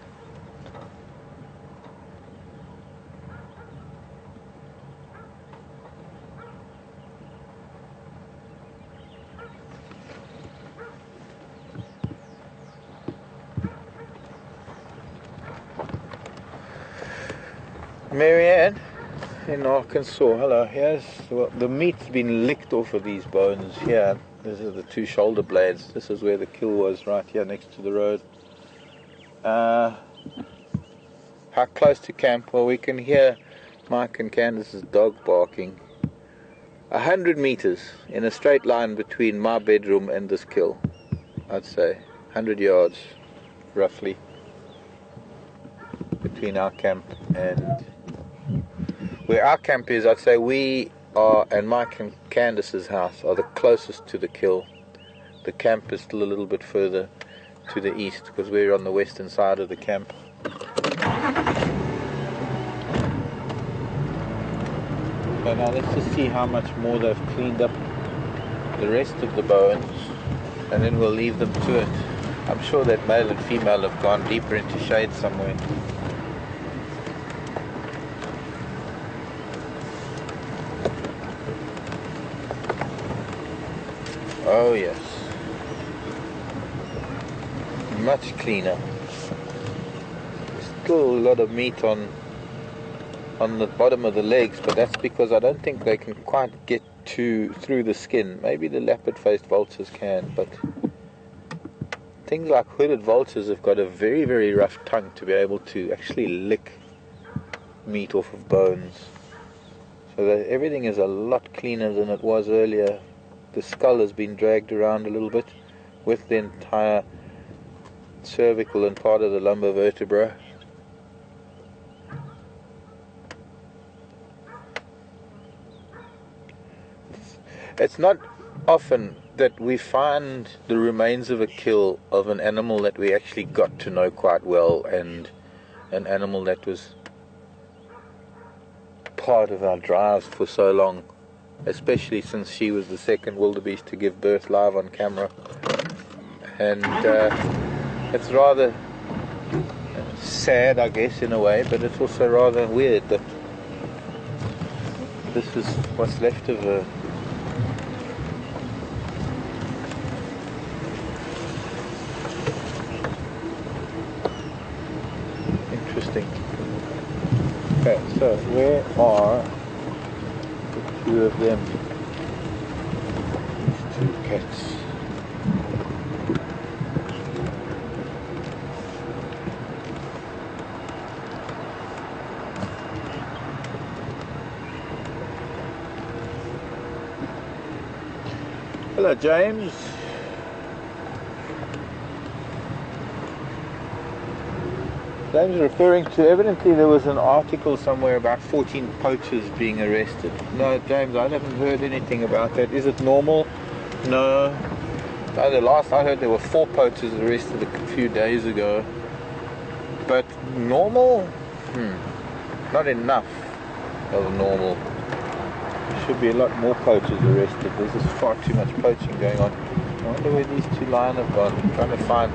Marianne in Arkansas, hello. Here's, well, the meat's been licked off of these bones here. These are the 2 shoulder blades. This is where the kill was, right here next to the road. How close to camp? Well, we can hear Mike and Candace's dog barking. 100 meters in a straight line between my bedroom and this kill. I'd say 100 yards, roughly, between our camp and where our camp is. I'd say we are, and Mike and Candace's house are the closest to the kill. The camp is still a little bit further to the east because we're on the western side of the camp. So now let's just see how much more they've cleaned up the rest of the bones, and then we'll leave them to it. I'm sure that male and female have gone deeper into shade somewhere. Oh yes, much cleaner. Still a lot of meat on the bottom of the legs, but that's because I don't think they can quite get through the skin. Maybe the leopard-faced vultures can, but things like hooded vultures have got a very, very rough tongue to be able to actually lick meat off of bones. So that everything is a lot cleaner than it was earlier. The skull has been dragged around a little bit with the entire cervical and part of the lumbar vertebra. It's not often that we find the remains of a kill of an animal that we actually got to know quite well, and an animal that was part of our drives for so long, especially since she was the second wildebeest to give birth live on camera. And it's rather sad, I guess, in a way, but it's also rather weird that this is what's left of her. Interesting. Okay, so where are the two of them? These two cats. Hello, James. James is referring to, evidently there was an article somewhere about 14 poachers being arrested. No, James, I haven't heard anything about that. Is it normal? No. No, the last I heard there were 4 poachers arrested a few days ago. But normal? Not enough of normal. There should be a lot more poachers arrested. There's just far too much poaching going on. I wonder where these 2 lions have gone. I'm trying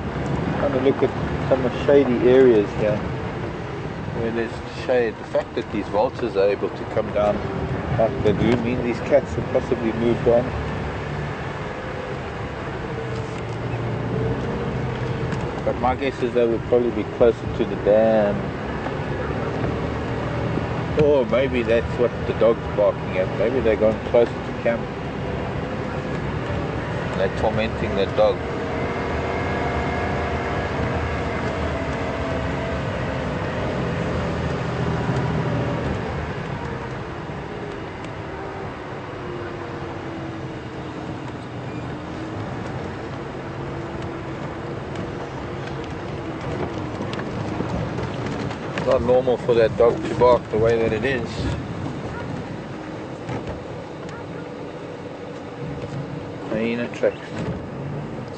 to look at some shady areas here where there's shade. The fact that these vultures are able to come down like they do mean these cats have possibly moved on. But my guess is they would probably be closer to the dam. Or maybe that's what the dog's barking at. Maybe they're going closer to camp. They're tormenting the dog. Not normal for that dog to bark the way that it is. Hyena tracks.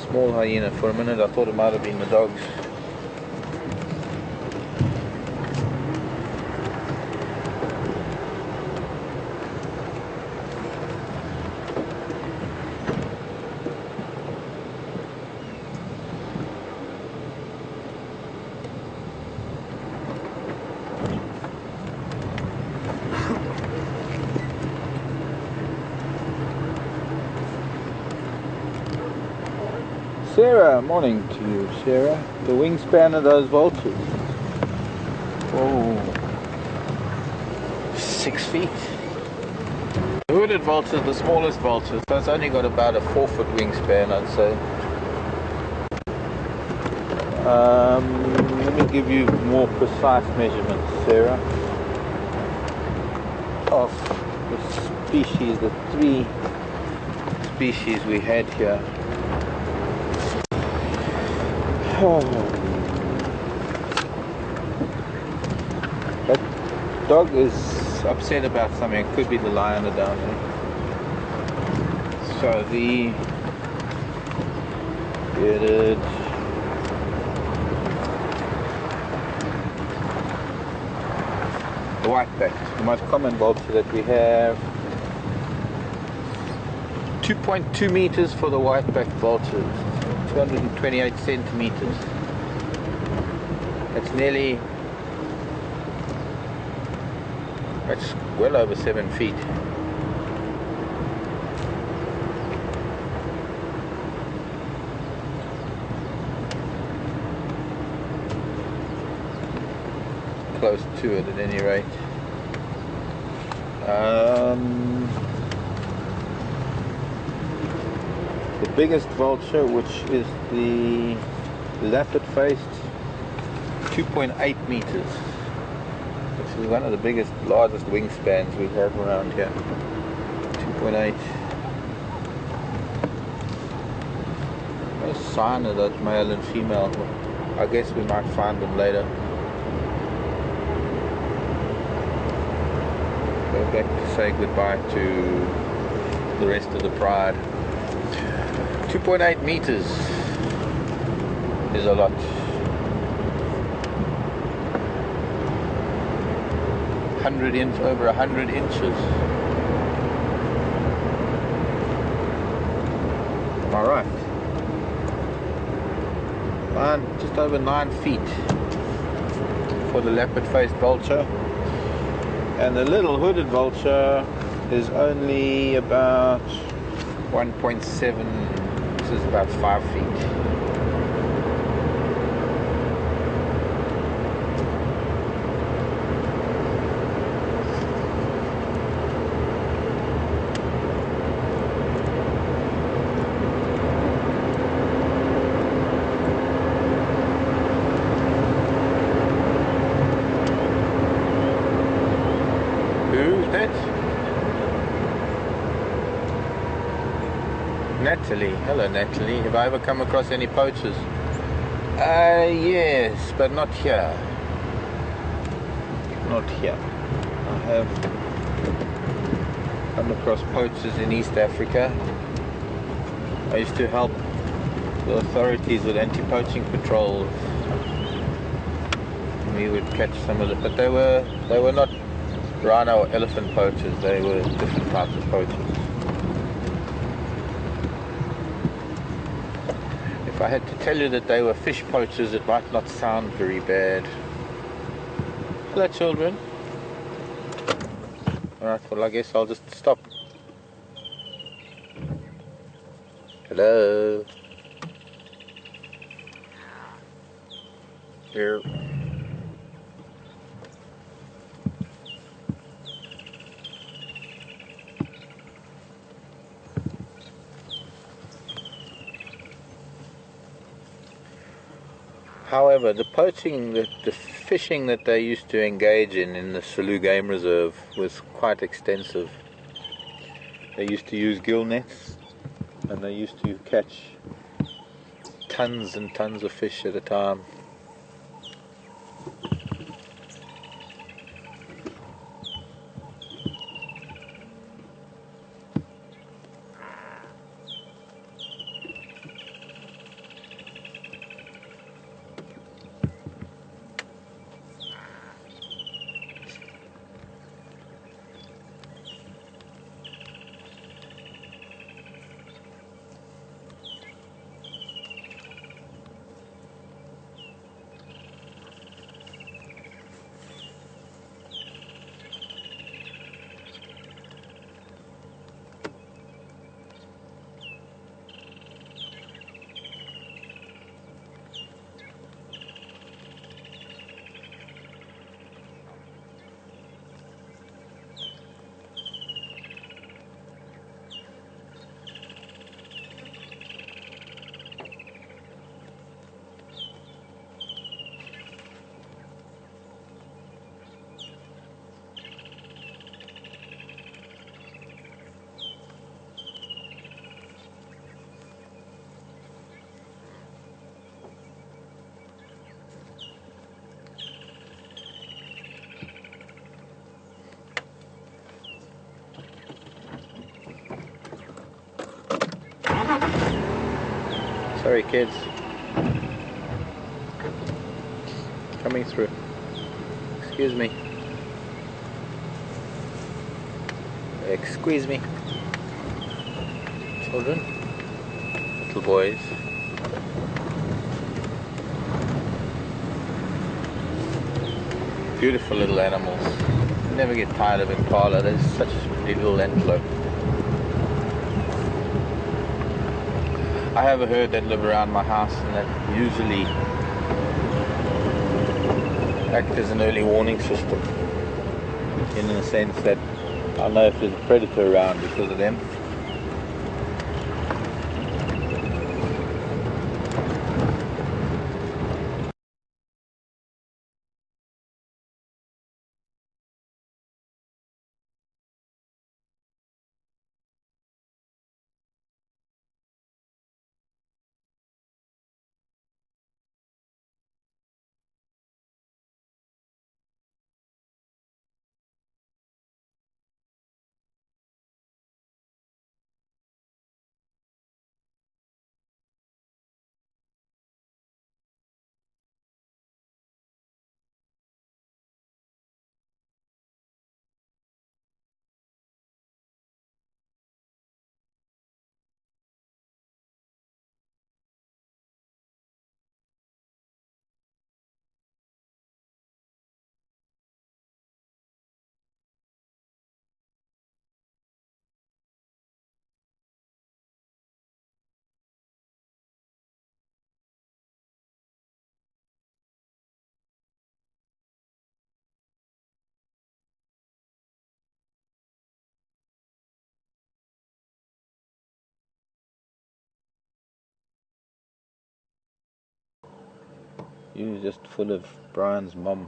Small hyena. For a minute I thought it might have been the dogs. Sarah, morning to you, Sarah. The wingspan of those vultures. Oh, 6 feet. The hooded vultures, the smallest vultures, that's only got about a 4-foot wingspan, I'd say. Let me give you more precise measurements, Sarah, of the species, the 3 species we had here. That dog is upset about something. It could be the lion down there. So the bearded The whiteback, the most common vulture that we have. 2.2 meters for the whiteback vultures, 228 centimeters. That's well over 7 feet. Close to it at any rate. The biggest vulture, which is the lappet-faced, 2.8 meters, which is one of the largest wingspans we have around here. 2.8. No sign of that male and female. I guess we might find them later. Go back to say goodbye to the rest of the pride. 2.8 meters is a lot. Over 100 inches. Am I right? Just over 9 feet for the leopard-faced vulture, and the little hooded vulture is only about 1.7. This is about 5 feet. Natalie. Hello Natalie. Have I ever come across any poachers? Yes, but not here. Not here. I have come across poachers in East Africa. I used to help the authorities with anti-poaching patrols. We would catch some of them, but they were not rhino or elephant poachers. They were different types of poachers. If I had to tell you that they were fish poachers, it might not sound very bad. Hello children. Alright, well I guess I'll just stop. Hello. Here. However, the poaching, the fishing that they used to engage in the Selous Game Reserve was quite extensive. They used to use gill nets, and they used to catch tons and tons of fish at a time. Sorry kids. Coming through. Excuse me. Excuse me. Children, little boys. Beautiful little animals. Never get tired of impala. There's such a pretty little antelope. I have a herd that live around my house and that usually act as an early warning system, in the sense that I'll know if there's a predator around because of them. You're just full of Brian's mum.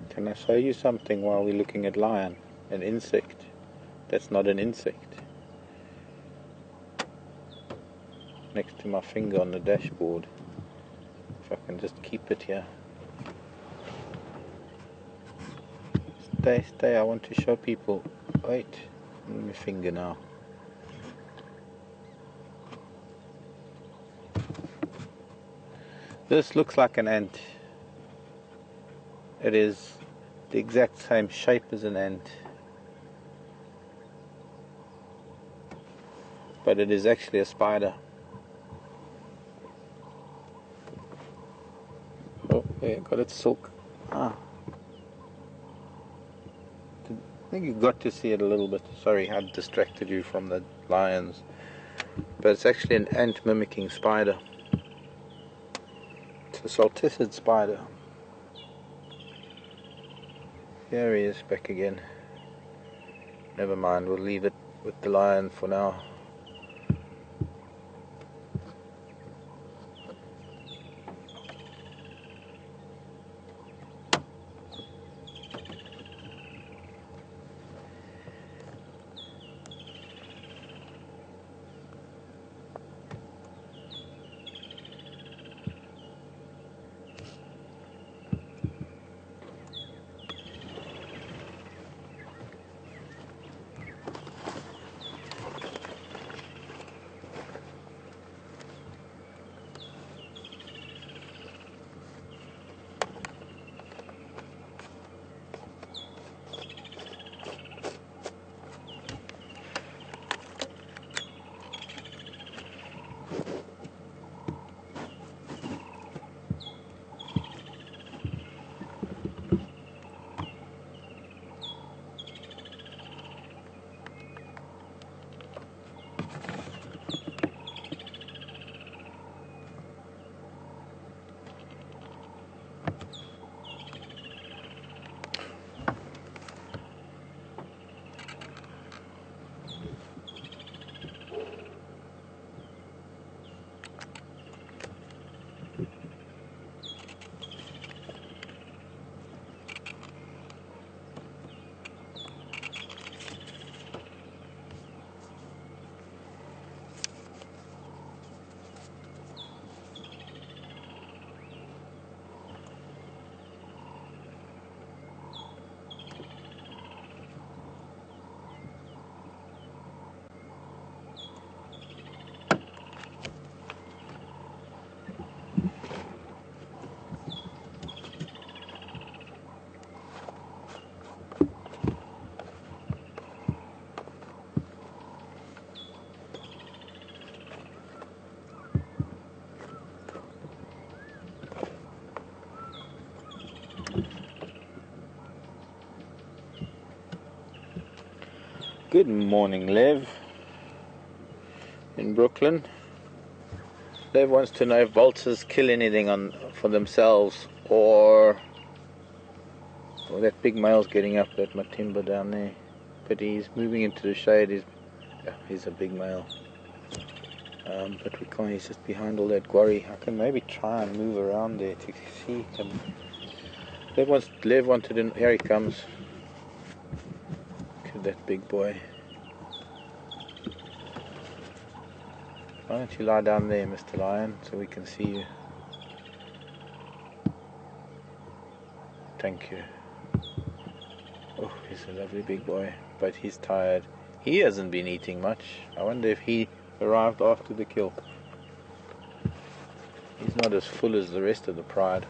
Can I show you something while we're looking at lion? An insect. That's not an insect. Next to my finger on the dashboard. If I can just keep it here. Stay, I want to show people. Wait, my finger now. This looks like an ant. It is the exact same shape as an ant, but it is actually a spider. Oh, yeah, got its silk. I think you got to see it a little bit. Sorry, I distracted you from the lions. But it's actually an ant mimicking spider. It's a salticid spider. Here he is back again. Never mind, we'll leave it with the lion for now. Good morning, Lev. In Brooklyn. Lev wants to know if vultures kill anything for themselves, or that big male's getting up that matimba down there. But he's moving into the shade. He's a big male. But we can't, he's just behind all that quarry. I can maybe try and move around there to see him. Lev wanted in. Here he comes. Look at that big boy. Why don't you lie down there, Mr. Lion, so we can see you. Thank you. Oh, he's a lovely big boy, but he's tired. He hasn't been eating much. I wonder if he arrived after the kill. He's not as full as the rest of the pride.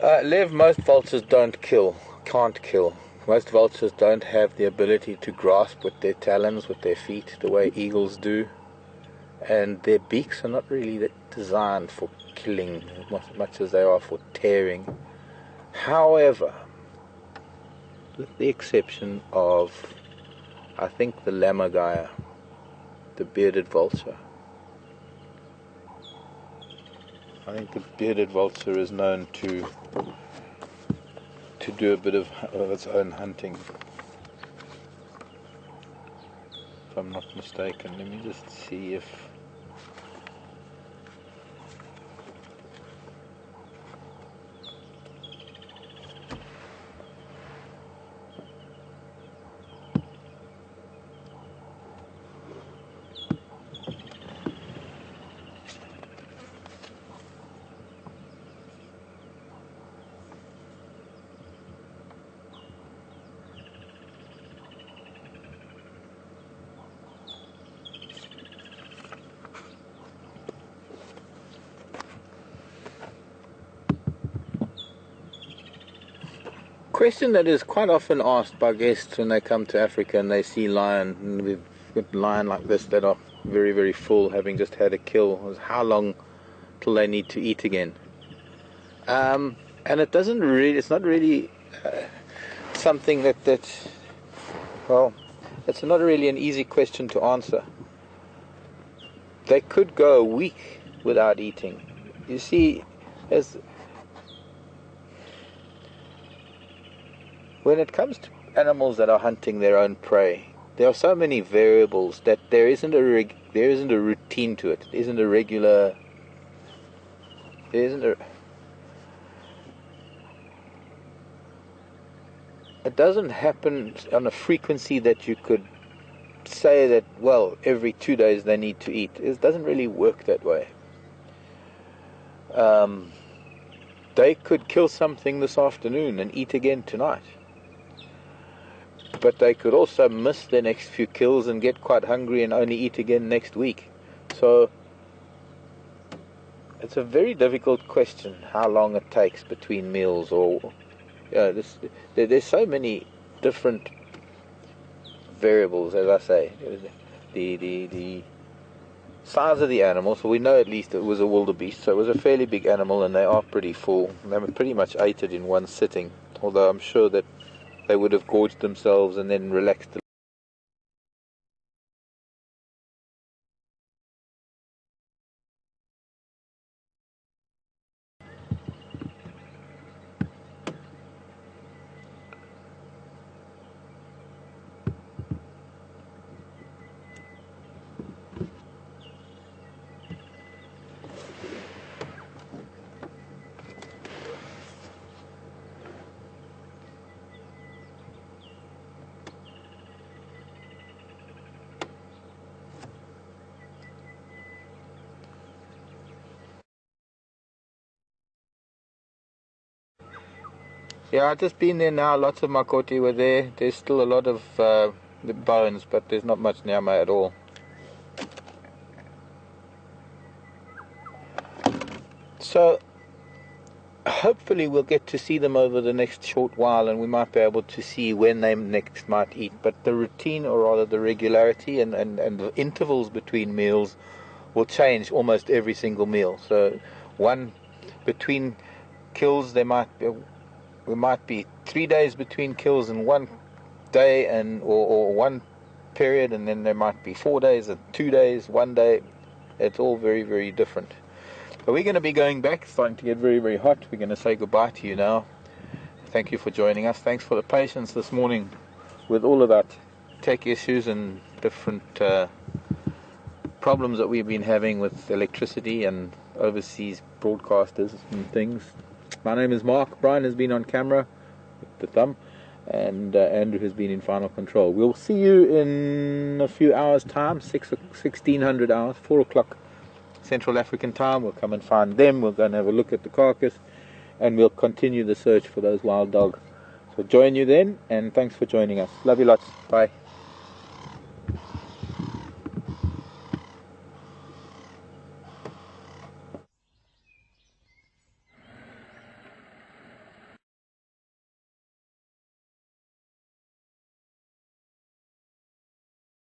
Lev, most vultures can't kill. Most vultures don't have the ability to grasp with their talons, with their feet, the way eagles do. And their beaks are not really designed for killing as much as they are for tearing. However, with the exception of, I think, the lammergeier, the bearded vulture. I think the bearded vulture is known to do a bit of its own hunting, if I'm not mistaken. Let me just see if... question that is quite often asked by guests when they come to Africa and they see lion, and we've got lion like this that are very, very full, having just had a kill, is how long till they need to eat again. And it's not really something well, it's not really an easy question to answer. They could go a week without eating. You see, when it comes to animals that are hunting their own prey, there are so many variables that there isn't a routine to it. There isn't a regular. There isn't a. It doesn't happen on a frequency that you could say that, well, every 2 days they need to eat. It doesn't really work that way. They could kill something this afternoon and eat again tonight. But they could also miss their next few kills and get quite hungry and only eat again next week. So it's a very difficult question, how long it takes between meals, or there's so many different variables, as I say. The size of the animal, so we know at least it was a wildebeest, so it was a fairly big animal, and they are pretty full. They were pretty much ate it in one sitting, although I'm sure that they would have gorged themselves and then relaxed. Yeah, I've just been there now. Lots of makoti were there. There's still a lot of the bones, but there's not much nyama at all. So hopefully we'll get to see them over the next short while, and we might be able to see when they next might eat. But the routine, or rather the regularity and the intervals between meals, will change almost every single meal. So between kills, there might be 3 days between kills, and one day and or one period, and then there might be 4 days and 2 days, 1 day. It's all very, very different. But we're going to be going back. It's starting to get very, very hot. We're going to say goodbye to you now. Thank you for joining us. Thanks for the patience this morning with all of that tech issues and different problems that we've been having with electricity and overseas broadcasters and things. My name is Mark. Brian has been on camera with the thumb, and Andrew has been in final control. We'll see you in a few hours time, 1600 hours, 4 o'clock Central African time. We'll come and find them. We'll go and have a look at the carcass, and we'll continue the search for those wild dogs. So join you then, and thanks for joining us. Love you lots. Bye.